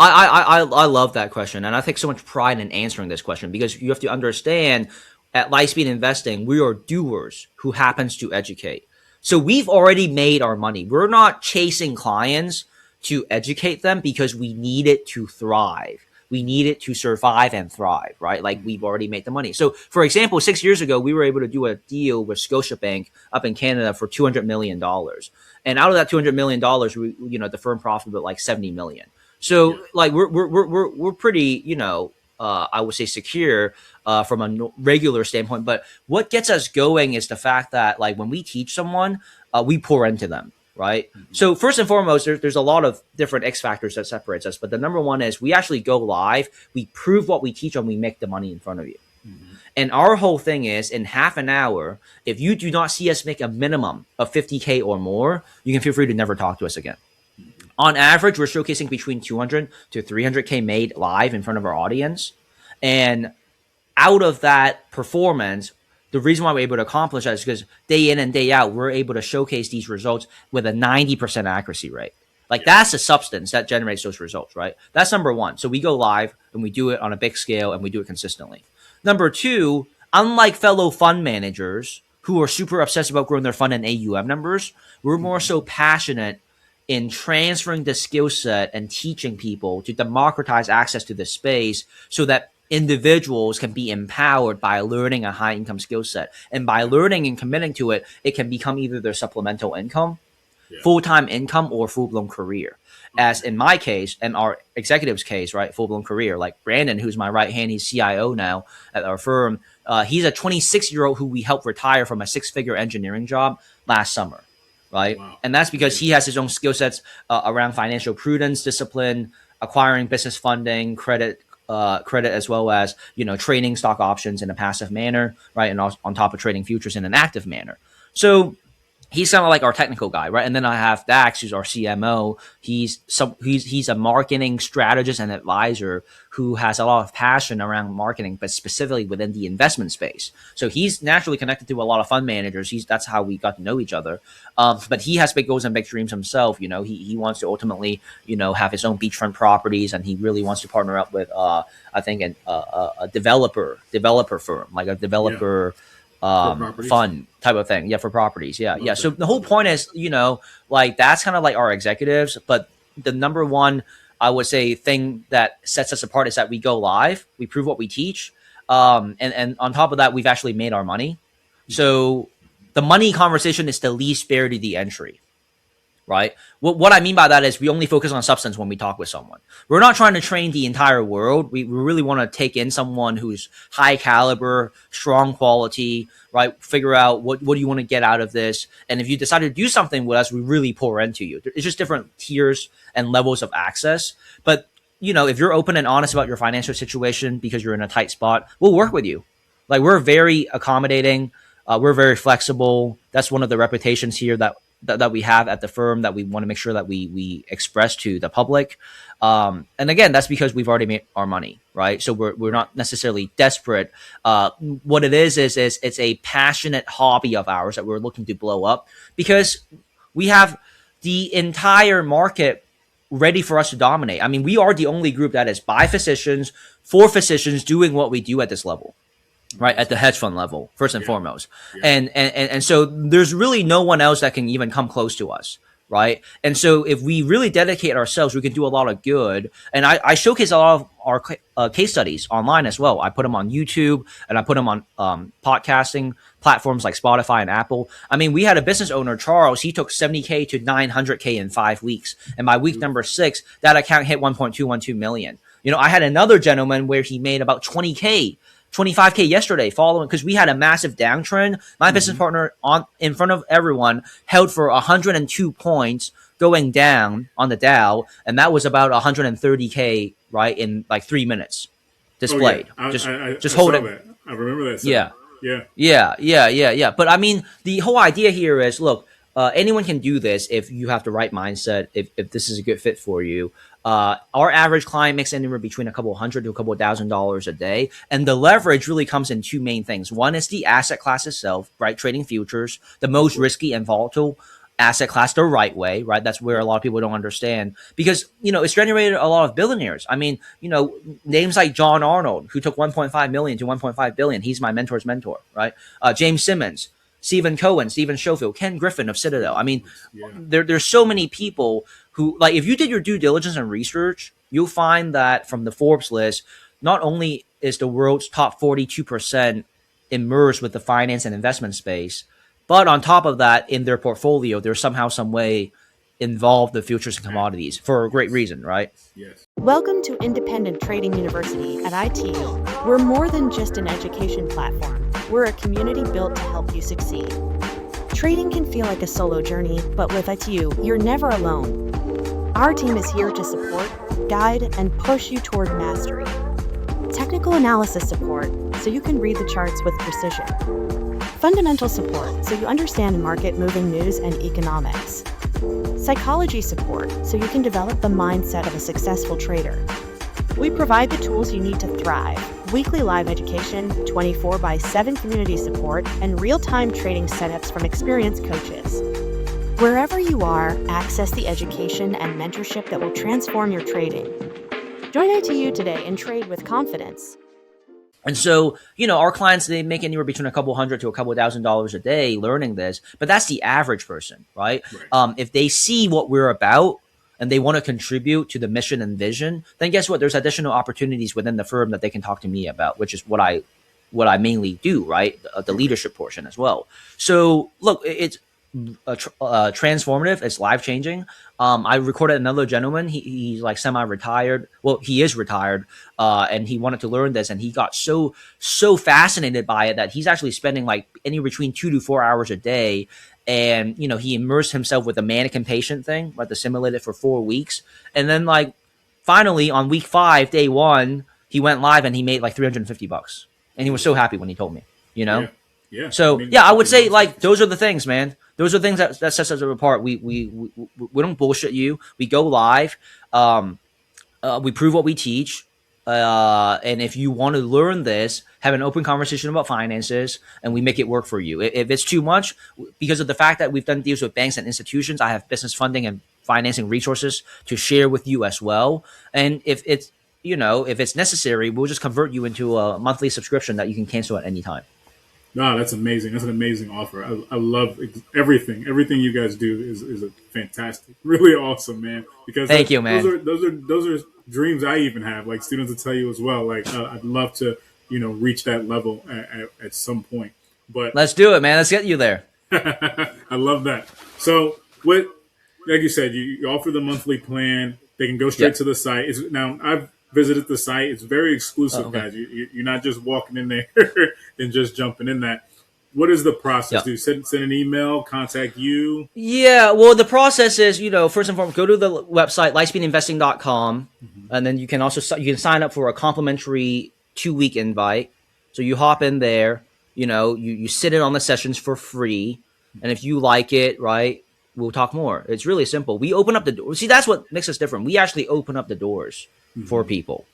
I love that question, and I take so much pride in answering this question because you have to understand at Lightspeed Investing, we are doers who happens to educate. So we've already made our money. We're not chasing clients to educate them because we need it to thrive. We need it to survive and thrive, right? Like, we've already made the money. So, for example, 6 years ago, we were able to do a deal with Scotiabank up in Canada for $200 million. And out of that $200 million, the firm profited like $70 million. So, like, we're pretty, I would say secure from a regular standpoint. But what gets us going is the fact that, like, when we teach someone, we pour into them. Right. So first and foremost, there's a lot of different X factors that separates us. But the number one is we actually go live. We prove what we teach and we make the money in front of you. And our whole thing is in half an hour, if you do not see us make a minimum of 50K or more, you can feel free to never talk to us again. On average, we're showcasing between 200 to 300K made live in front of our audience. And out of that performance, the reason why we're able to accomplish that is because day in and day out, we're able to showcase these results with a 90% accuracy rate. Like, that's the substance that generates those results, right? That's number one. So we go live and we do it on a big scale and we do it consistently. Number two, unlike fellow fund managers who are super obsessed about growing their fund and AUM numbers, we're more so passionate in transferring the skill set and teaching people to democratize access to this space so that individuals can be empowered by learning a high income skill set. And by learning and committing to it, it can become either their supplemental income, full-time income, or full-blown career. As in my case and our executive's case, right, full-blown career. Like Brandon, who's my right hand, he's CIO now at our firm. He's a 26-year-old who we helped retire from a 6-figure engineering job last summer, right? Wow. And that's because he has his own skill sets around financial prudence, discipline, acquiring business funding, credit as well as, trading stock options in a passive manner, right? And on top of trading futures in an active manner. So he's kind of like our technical guy, right? And then I have Dax, who's our CMO. He's a marketing strategist and advisor who has a lot of passion around marketing, but specifically within the investment space. So he's naturally connected to a lot of fund managers. That's how we got to know each other. But he has big goals and big dreams himself. He wants to ultimately, have his own beachfront properties, and he really wants to partner up with, I think, a developer firm, like a developer. Fun type of thing. Yeah. For properties. Yeah. Yeah. So the whole point is, like, that's kind of like our executives, but the number one, I would say, thing that sets us apart is that we go live, we prove what we teach. And on top of that, we've actually made our money. So the money conversation is the least barrier to the entry. right? What I mean by that is we only focus on substance when we talk with someone. We're not trying to train the entire world. We really want to take in someone who's high caliber, strong quality, right? Figure out what do you want to get out of this. And if you decide to do something with us, we really pour into you. It's just different tiers and levels of access. But, if you're open and honest about your financial situation because you're in a tight spot, we'll work with you. Like, we're very accommodating. We're very flexible. That's one of the reputations here that we have at the firm that we want to make sure that we express to the public. And again, that's because we've already made our money, right? So we're not necessarily desperate. What it is it's a passionate hobby of ours that we're looking to blow up because we have the entire market ready for us to dominate. I mean, we are the only group that is by physicians, for physicians, doing what we do at this level. Right at the hedge fund level, first and foremost, and so there's really no one else that can even come close to us, right? And so if we really dedicate ourselves, we can do a lot of good. And I showcase a lot of our case studies online as well. I put them on YouTube and I put them on podcasting platforms like Spotify and Apple. I mean, we had a business owner, Charles. He took 70K to 900K in 5 weeks, and by week number 6, that account hit 1.212 million. I had another gentleman where he made about 25K yesterday following, because we had a massive downtrend. My business partner in front of everyone held for 102 points going down on the Dow. And that was about 130K, right? In like 3 minutes displayed. Oh, yeah. Just hold it. That. I remember that. Yeah. But I mean, the whole idea here is, look, anyone can do this if you have the right mindset, if this is a good fit for you. Our average client makes anywhere between a couple $100 to a couple $1,000 a day. And the leverage really comes in two main things. One is the asset class itself, right? Trading futures, the most risky and volatile asset class the right way, right? That's where a lot of people don't understand because, it's generated a lot of billionaires. I mean, names like John Arnold, who took 1.5 million to 1.5 billion. He's my mentor's mentor, right? James Simmons, Stephen Cohen, Stephen Schofield, Ken Griffin of Citadel. I mean, there's so many people who, like, if you did your due diligence and research, you'll find that from the Forbes list, not only is the world's top 42% immersed with the finance and investment space, but on top of that, in their portfolio, they're somehow, some way involved in futures and commodities for a great reason, right? Yes. Welcome to Independent Trading University at ITU. We're more than just an education platform. We're a community built to help you succeed. Trading can feel like a solo journey, but with ITU, you're never alone. Our team is here to support, guide, and push you toward mastery. Technical analysis support, so you can read the charts with precision. Fundamental support, so you understand market-moving news and economics. Psychology support, so you can develop the mindset of a successful trader. We provide the tools you need to thrive: weekly live education, 24/7 community support, and real-time trading setups from experienced coaches. Wherever you are, access the education and mentorship that will transform your trading. Join ITU today and trade with confidence. And so, our clients, they make anywhere between a couple $100 to a couple $1,000 a day learning this, but that's the average person, right? If they see what we're about and they want to contribute to the mission and vision, then guess what? There's additional opportunities within the firm that they can talk to me about, which is what I mainly do, right? The leadership portion as well. So look, it's transformative. It's life changing. I recorded another gentleman. He's like semi-retired. Well, he is retired, and he wanted to learn this, and he got so fascinated by it that he's actually spending like anywhere between 2 to 4 hours a day. And he immersed himself with the mannequin patient thing, like the simulated for 4 weeks, and then like finally on week 5, day 1, he went live and he made like $350, and he was so happy when he told me. Yeah. So I would say like those are the things, man. Those are things that sets us apart. We don't bullshit you. We go live. We prove what we teach. And if you want to learn this, have an open conversation about finances, and we make it work for you. If it's too much, because of the fact that we've done deals with banks and institutions, I have business funding and financing resources to share with you as well. And if it's necessary, we'll just convert you into a monthly subscription that you can cancel at any time. No, that's amazing. That's an amazing offer. I love everything. Everything you guys do is a fantastic, really awesome, man. Because thank you, man. Those are dreams I even have. Like students will tell you as well. Like I'd love to, reach that level at some point. But let's do it, man. Let's get you there. I love that. So with like you said, you offer the monthly plan. They can go straight to the site. Now, I've visited the site. It's very exclusive, Okay. guys. You're not just walking in there and just jumping in that. What is the process? Yeah. Do you send an email, contact you? Yeah, well, the process is, first and foremost, go to the website, lightspeedinvesting.com, and then you can also you can sign up for a complimentary 2-week invite. So you hop in there, you sit in on the sessions for free, and if you like it, right, we'll talk more. It's really simple. We open up the door. See, that's what makes us different. We actually open up the doors for people,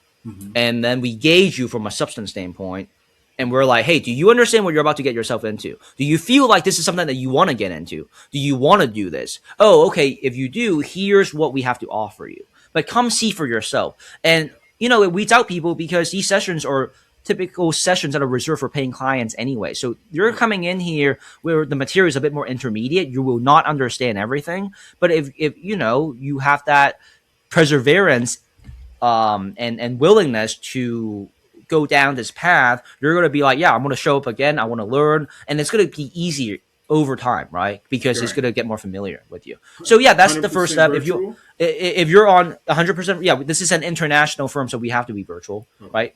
and then we gauge you from a substance standpoint. And we're like, hey, do you understand what you're about to get yourself into? Do you feel like this is something that you want to get into? Do you want to do this? Oh, okay. If you do, here's what we have to offer you. But come see for yourself. And, it weeds out people because these sessions are typical sessions that are reserved for paying clients anyway. So you're coming in here where the material is a bit more intermediate. You will not understand everything. But if you have that perseverance and willingness to go down this path, you're going to be like, yeah, I'm going to show up again. I want to learn. And it's going to be easier over time, right? Because it's going to get more familiar with you. So yeah, that's the first step. Virtual? If you're on 100%, yeah, this is an international firm, so we have to be virtual, right?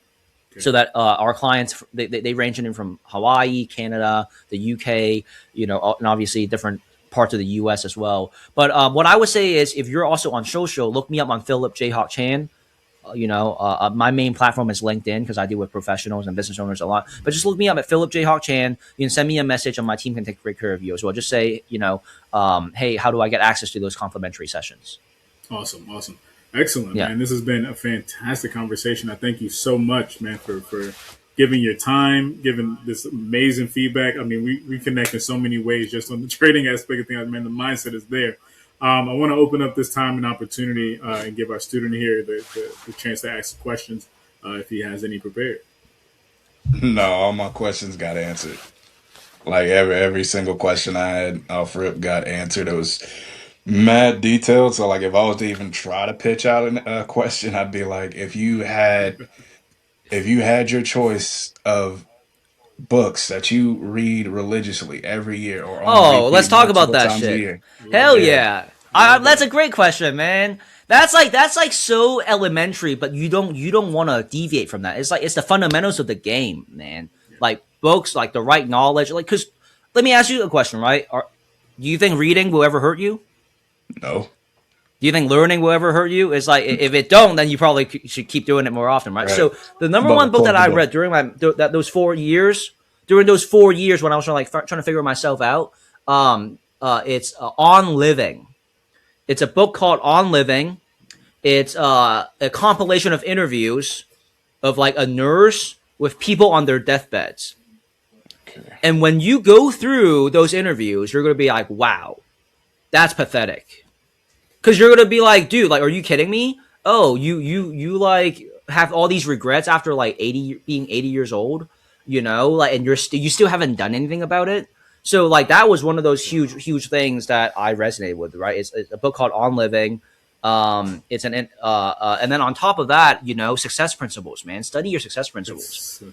Okay. So that our clients, they range in from Hawaii, Canada, the UK, and obviously different parts of the US as well. But what I would say is, if you're also on social, look me up on Philip Jayhawk Chan. My main platform is LinkedIn because I deal with professionals and business owners a lot. But just look me up at Philip Jayhawk Chan. You can send me a message and my team can take great care of you as well. Just say, hey, how do I get access to those complimentary sessions? Awesome. Excellent, man. This has been a fantastic conversation. I thank you so much, man, for giving your time, giving this amazing feedback. I mean, we connect in so many ways just on the trading aspect of things. Man, the mindset is there. I want to open up this time and opportunity and give our student here the chance to ask questions if he has any prepared. No, all my questions got answered. Like every single question I had off rip got answered. It was mad detailed. So like if I was to even try to pitch out a question, I'd be like, if you had your choice of books that you read religiously every year or let's talk about that shit. Hell yeah. That's a great question, man. That's like so elementary, but you don't want to deviate from that. It's the fundamentals of the game, man. Like books, like the right knowledge. Like, cause let me ask you a question, right? Do you think reading will ever hurt you? No. Do you think learning will ever hurt you? It's like, if it don't, then you probably should keep doing it more often, right? So the number one book that I read during those 4 years, when I was trying to figure myself out, it's On Living. It's a book called On Living. It's a compilation of interviews of like a nurse with people on their deathbeds. Okay. And when you go through those interviews, you're going to be like, wow, that's pathetic. Because you're going to be like, dude, like, are you kidding me? Oh, you like have all these regrets after like being 80 years old, like, and you still haven't done anything about it. So like that was one of those huge things that I resonated with, right? It's a book called On Living. And then on top of that, success principles, man. Study your success principles.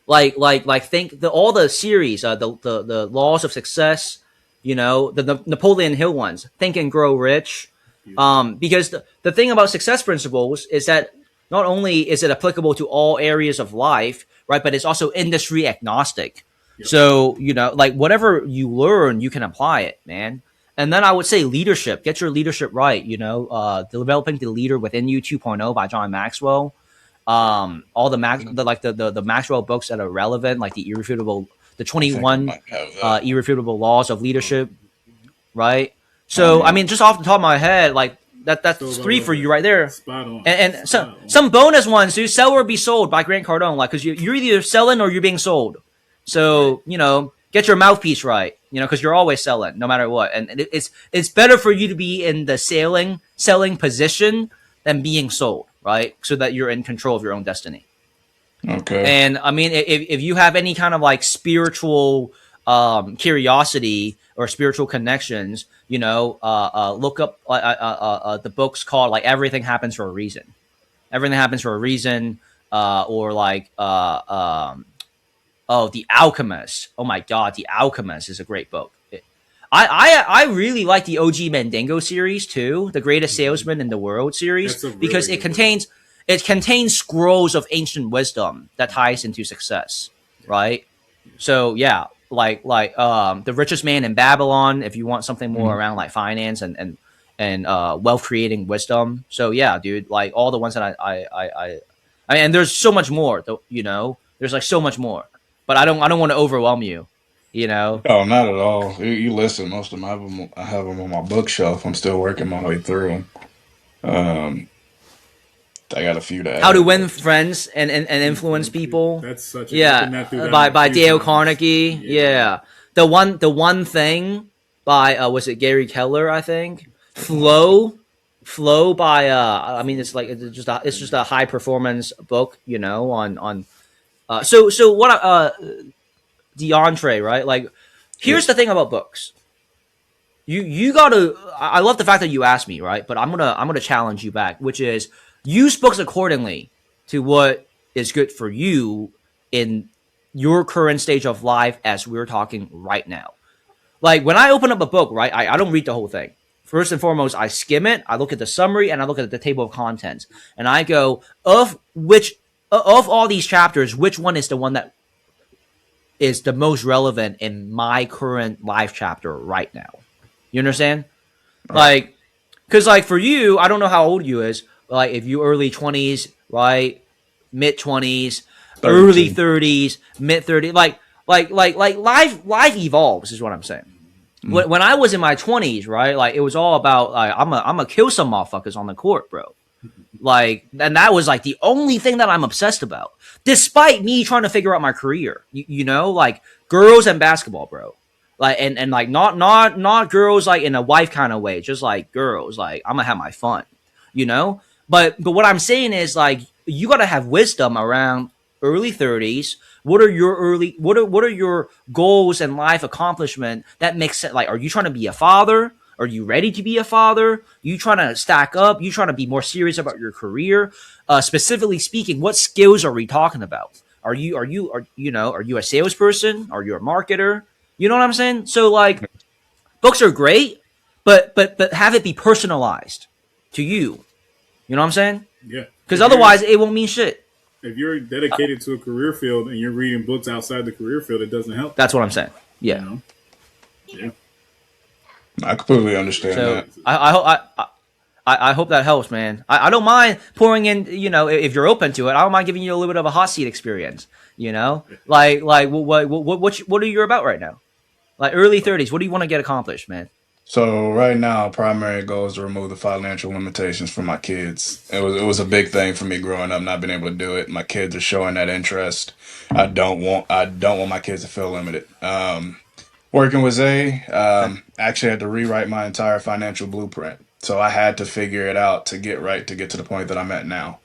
Like think all the series, the laws of success, the Napoleon Hill ones, Think and Grow Rich. Because the thing about success principles is that not only is it applicable to all areas of life, right, but it's also industry agnostic. Yep. So, like whatever you learn, you can apply it, man. And then I would say leadership, get your leadership right, Developing the Leader Within You 2.0 by John Maxwell. All the Maxwell books that are relevant, like the 21 irrefutable laws of leadership, right? So, I mean, just off the top of my head, like that's 3 for you right there. Spot on. And some bonus ones, dude. Sell or Be Sold by Grant Cardone, like, because you're either selling or you're being sold. So, get your mouthpiece right, because you're always selling no matter what. And it's better for you to be in the selling position than being sold, right? So that you're in control of your own destiny. Okay. And I mean, if you have any kind of like spiritual curiosity or spiritual connections, look up the books called like Everything Happens for a Reason. Everything Happens for a Reason, or like The Alchemist. Oh my God, The Alchemist is a great book. I really like the OG Mandingo series too, the greatest salesman in the world series, That's a really because good it contains scrolls of ancient wisdom that ties into success, right? So yeah, the richest man in Babylon. If you want something more Mm. around like finance and wealth creating wisdom. So yeah, dude, like all the ones that and there's so much more. Though, there's like so much more, but I don't want to overwhelm you. You know. Oh, not at all. You listen, most of them I have them on my bookshelf. I'm still working my way through them. Um, I got a few to How to add, Win but Friends and Influence People. That's such. I've been Yeah, that through that by one a by few Dale times. Carnegie. Yeah, the one thing by was it Gary Keller? I think Flow by I mean it's just a high performance book. On so what DeAndre, right? Like yeah. here's the thing about books. You gotta. I love the fact that you asked me, right? But I'm gonna challenge you back, which is use books accordingly to what is good for you in your current stage of life as we're talking right now. Like when I open up a book, right? I don't read the whole thing. First and foremost, I skim it. I look at the summary and I look at the table of contents, and I go of all these chapters, which one is the one that is the most relevant in my current life chapter right now? You understand? Right. Like, because like for you, I don't know how old you is. Like if you early 20s, right, mid 20s, early 32. 30s, mid 30s, like life evolves is what I'm saying. Mm. When I was in my 20s, right, like it was all about like I'm gonna kill some motherfuckers on the court, bro. Like, and that was like the only thing that I'm obsessed about, despite me trying to figure out my career. Like girls and basketball, bro. Like and like not girls like in a wife kind of way, just like girls. Like I'm gonna have my fun, you know. But what I'm saying is like you gotta have wisdom around early 30s. What are your goals and life accomplishment that makes sense? Like, are you trying to be a father? Are you ready to be a father? You trying to stack up? You trying to be more serious about your career? Specifically speaking, what skills are we talking about? Are you a salesperson? Are you a marketer? You know what I'm saying? So like, books are great, but have it be personalized to you. You know what I'm saying? Yeah. Because otherwise, it won't mean shit. If you're dedicated to a career field and you're reading books outside the career field, it doesn't help. That's what I'm saying. You Yeah. know. Yeah. I completely understand So that. I hope that helps, man. I don't mind pouring in. If you're open to it, I don't mind giving you a little bit of a hot seat experience. Like what are you about right now? Like early 30s. What do you want to get accomplished, man? So right now, primary goal is to remove the financial limitations from my kids. It was a big thing for me growing up, not being able to do it. My kids are showing that interest. I don't want my kids to feel limited. Working with Zay, actually had to rewrite my entire financial blueprint. So I had to figure it out to get to the point that I'm at now.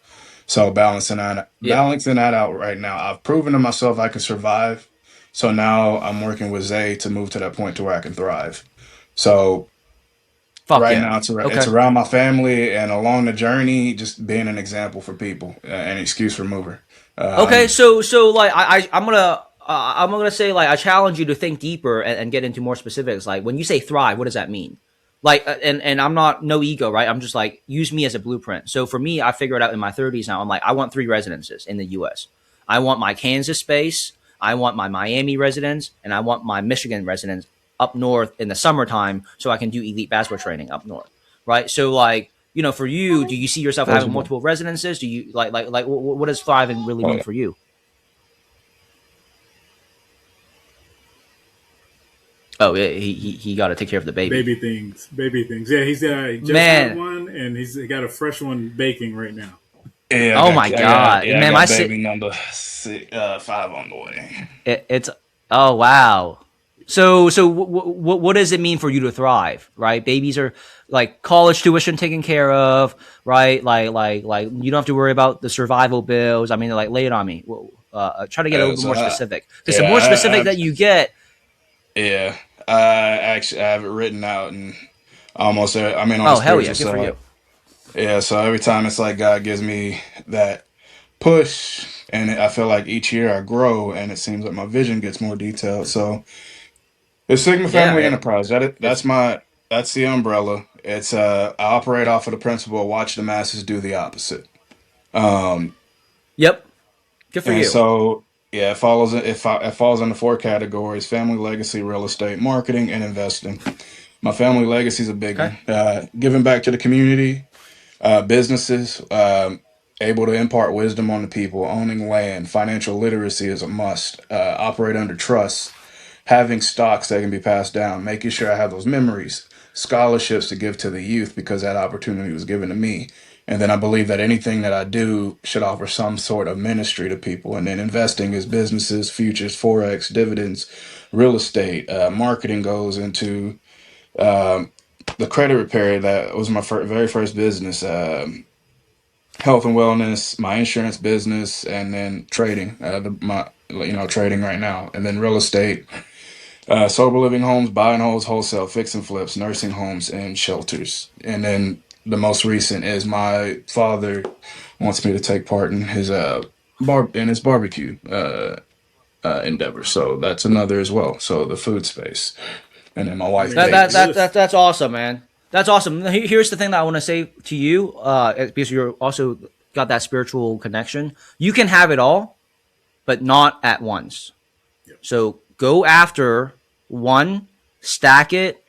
So Yeah. balancing that out right now. I've proven to myself I can survive. So now I'm working with Zay to move to that point to where I can thrive. So Fuck right yeah. now it's Okay. around my family and along the journey, just being an example for people, an excuse remover. Okay. Um, So like I'm gonna say like I challenge you to think deeper and get into more specifics. Like when you say thrive, what does that mean? Like and I'm not no ego, right? I'm just like use me as a blueprint. So for me, I figured out in my 30s now. I'm like I want 3 residences in the U.S. I want my Kansas space, I want my Miami residence, and I want my Michigan residence up north in the summertime, so I can do elite basketball training up north, right? So like for you, do you see yourself having possible. multiple residences? Do you what does thriving really Oh, mean yeah. for you? Oh yeah, he got to take care of the baby. Baby things. Yeah, he just had Man, one, and he's got a fresh one baking right now. Yeah, oh my god, I man, got baby number 5 on the way. it's oh wow. So what does it mean for you to thrive, right? Babies are like college tuition taken care of, right? Like you don't have to worry about the survival bills. I mean, like lay it on me. Try to get a little bit So more specific because the more yeah, specific that you get, yeah. I have it written out and almost. I mean, on the oh hell yeah, spiritual good for side. you. Yeah. So every time it's like God gives me that push, and I feel like each year I grow, and it seems like my vision gets more detailed. So It's Sigma Yeah, Family Enterprise. it's That's the umbrella. It's I operate off of the principle of watch the masses do the opposite. Um, yep. Good for and you. so yeah, it falls into four categories: family legacy, real estate, marketing, and investing. My family legacy is a big Okay. one. Giving back to the community, businesses, able to impart wisdom on the people, owning land, financial literacy is a must. Operate under trust, having stocks that can be passed down, making sure I have those memories, scholarships to give to the youth because that opportunity was given to me. And then I believe that anything that I do should offer some sort of ministry to people. And then investing is businesses, futures, forex, dividends, real estate. Marketing goes into um, the credit repair. That was my very first business. Health and wellness, my insurance business, and then trading. My trading right now, and then real estate. Sober living homes, buy and holds, wholesale, fix and flips, nursing homes, and shelters. And then the most recent is my father wants me to take part in his barbecue endeavor. So that's another as well. So the food space, and then my I wife mean, bakes. That's awesome, man. That's awesome. Here's the thing that I want to say to you, because you're also got that spiritual connection. You can have it all, but not at once. So go after one, stack it,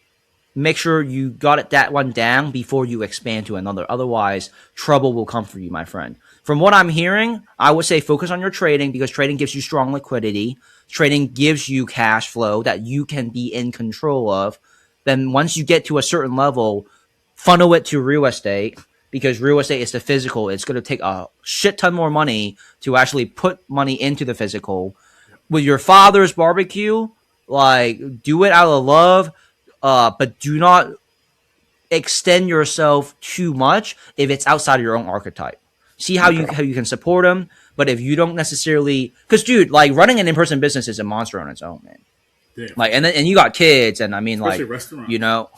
make sure you got it that one down before you expand to another. Otherwise, trouble will come for you, my friend. From what I'm hearing, I would say focus on your trading because trading gives you strong liquidity. Trading gives you cash flow that you can be in control of. Then once you get to a certain level, funnel it to real estate because real estate is the physical. It's going to take a shit ton more money to actually put money into the physical. With your father's barbecue, like do it out of love, but do not extend yourself too much if it's outside of your own archetype. See how Okay. you can support them, but if you don't necessarily, because dude, like running an in person business is a monster on its own, man. Yeah, Like, and you got kids, and I mean, especially like, restaurants. you know,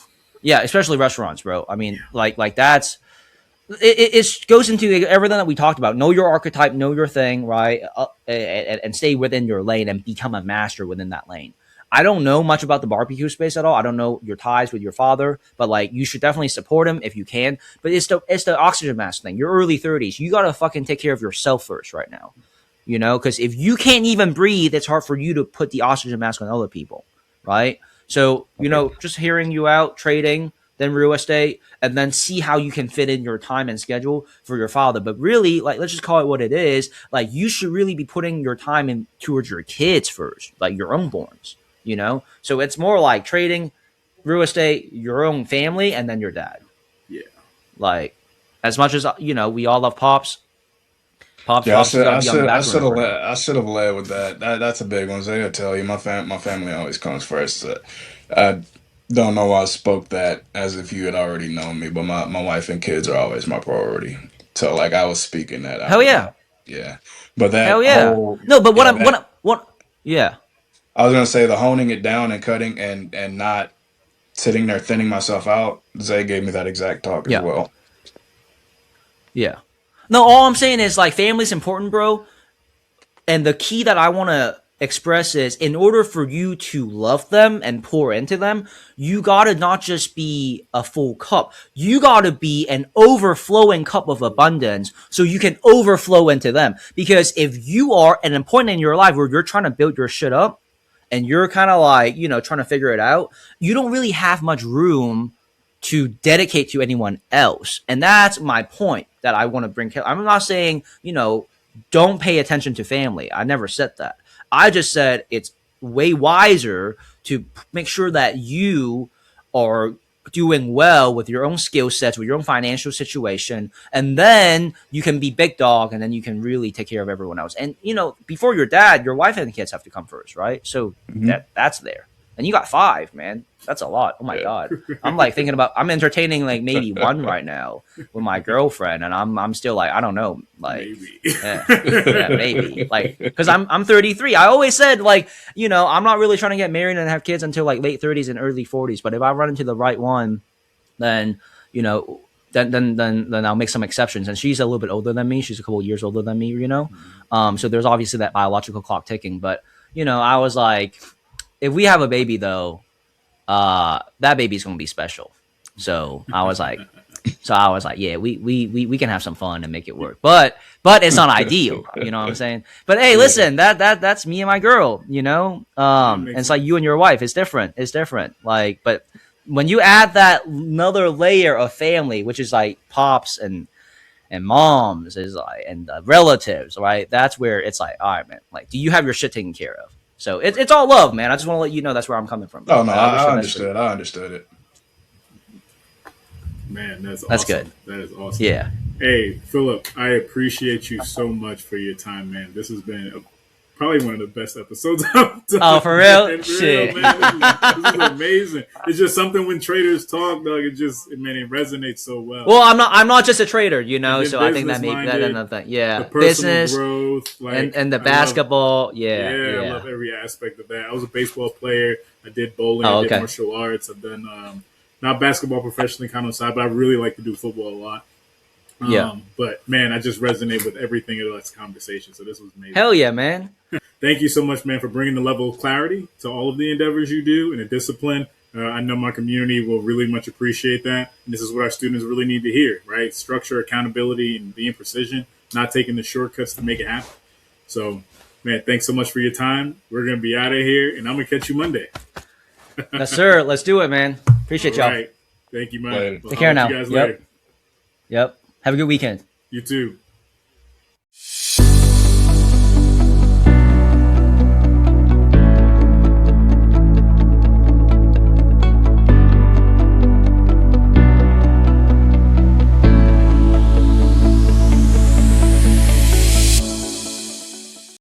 yeah, especially restaurants, bro. I mean, like that's it goes into everything that we talked about. Know your archetype, know your thing, right? And stay within your lane and become a master within that lane. I don't know much about the barbecue space at all. I don't know your ties with your father, but like you should definitely support him if you can. But it's the oxygen mask thing. Your early 30s, you gotta fucking take care of yourself first right now. You know, because if you can't even breathe, it's hard for you to put the oxygen mask on other people, right? So, Okay. just hearing you out, trading, then real estate, and then see how you can fit in your time and schedule for your father. But really, like, let's just call it what it is. Like, you should really be putting your time in towards your kids first, like your unborns. So it's more like trading, real estate, your own family, and then your dad. Yeah. Like, as much as, we all love Pops, Pops Yeah, obviously got to be on the back burner for now. I should have led with that. That's a big one. They'll tell you my family always comes first. I don't know why I spoke that as if you had already known me, but my wife and kids are always my priority. So like I was speaking that Hell out yeah. loud. Yeah, but that Hell yeah. whole No, but yeah that yeah. I was gonna say the honing it down and cutting and not sitting there thinning myself out. Zay gave me that exact talk as Yeah. well. Yeah. No, all I'm saying is like family's important, bro. And the key that I want to express is in order for you to love them and pour into them, you got to not just be a full cup. You got to be an overflowing cup of abundance so you can overflow into them. Because if you are at a point in your life where you're trying to build your shit up and you're kind of like, trying to figure it out, you don't really have much room to dedicate to anyone else. And that's my point that I want to bring. I'm not saying, don't pay attention to family. I never said that. I just said it's way wiser to make sure that you are doing well with your own skill sets, with your own financial situation, and then you can be big dog, and then you can really take care of everyone else. And before your dad, your wife and the kids have to come first, right? So Hmm. that's there. And you got 5, man. That's a lot. Oh my Yeah. god. I'm like thinking about. I'm entertaining like maybe one right now with my girlfriend, and I'm still like I don't know, like Maybe. yeah, maybe like because I'm 33. I always said like I'm not really trying to get married and have kids until like late 30s and early 40s. But if I run into the right one, then you know then I'll make some exceptions. And she's a little bit older than me. She's a couple of years older than me. So there's obviously that biological clock ticking. But I was like, if we have a baby though, that baby's gonna be special. So I was like, yeah, we can have some fun and make it work. But it's not ideal, you know what I'm saying? But hey, listen, that's me and my girl, you know? And it's like you and your wife, it's different. It's different. Like, but when you add that another layer of family, which is like pops and moms is like, and relatives, right? That's where it's like, all right, man, like, do you have your shit taken care of? So it's all love, man. I just want to let you know that's where I'm coming from. Oh no, I understood. I understood it. Man, that's good. That is awesome. Yeah. Hey, Philip, I appreciate you so much for your time, man. This has been probably one of the best episodes I've done. Oh, for real? Shit. Man. This is amazing. It's just something when traders talk, dog, it resonates so well. Well, I'm not just a trader, you know, so I think that maybe that another thing. Yeah. The business growth, and the basketball. Yeah. I love every aspect of that. I was a baseball player. I did bowling. I did martial arts. I've done not basketball professionally, kind of side, but I really like to do football a lot. But man, I just resonate with everything in this conversation. So this was amazing. Hell yeah, man. Thank you so much, man, for bringing the level of clarity to all of the endeavors you do and the discipline. I know my community will really much appreciate that. And this is what our students really need to hear, right? Structure, accountability, and being precision, not taking the shortcuts to make it happen. So, man, thanks so much for your time. We're going to be out of here, and I'm going to catch you Monday. Yes, sir. Let's do it, man. Appreciate y'all. Right. Thank you, man. Take care now. Yep. Have a good weekend. You too.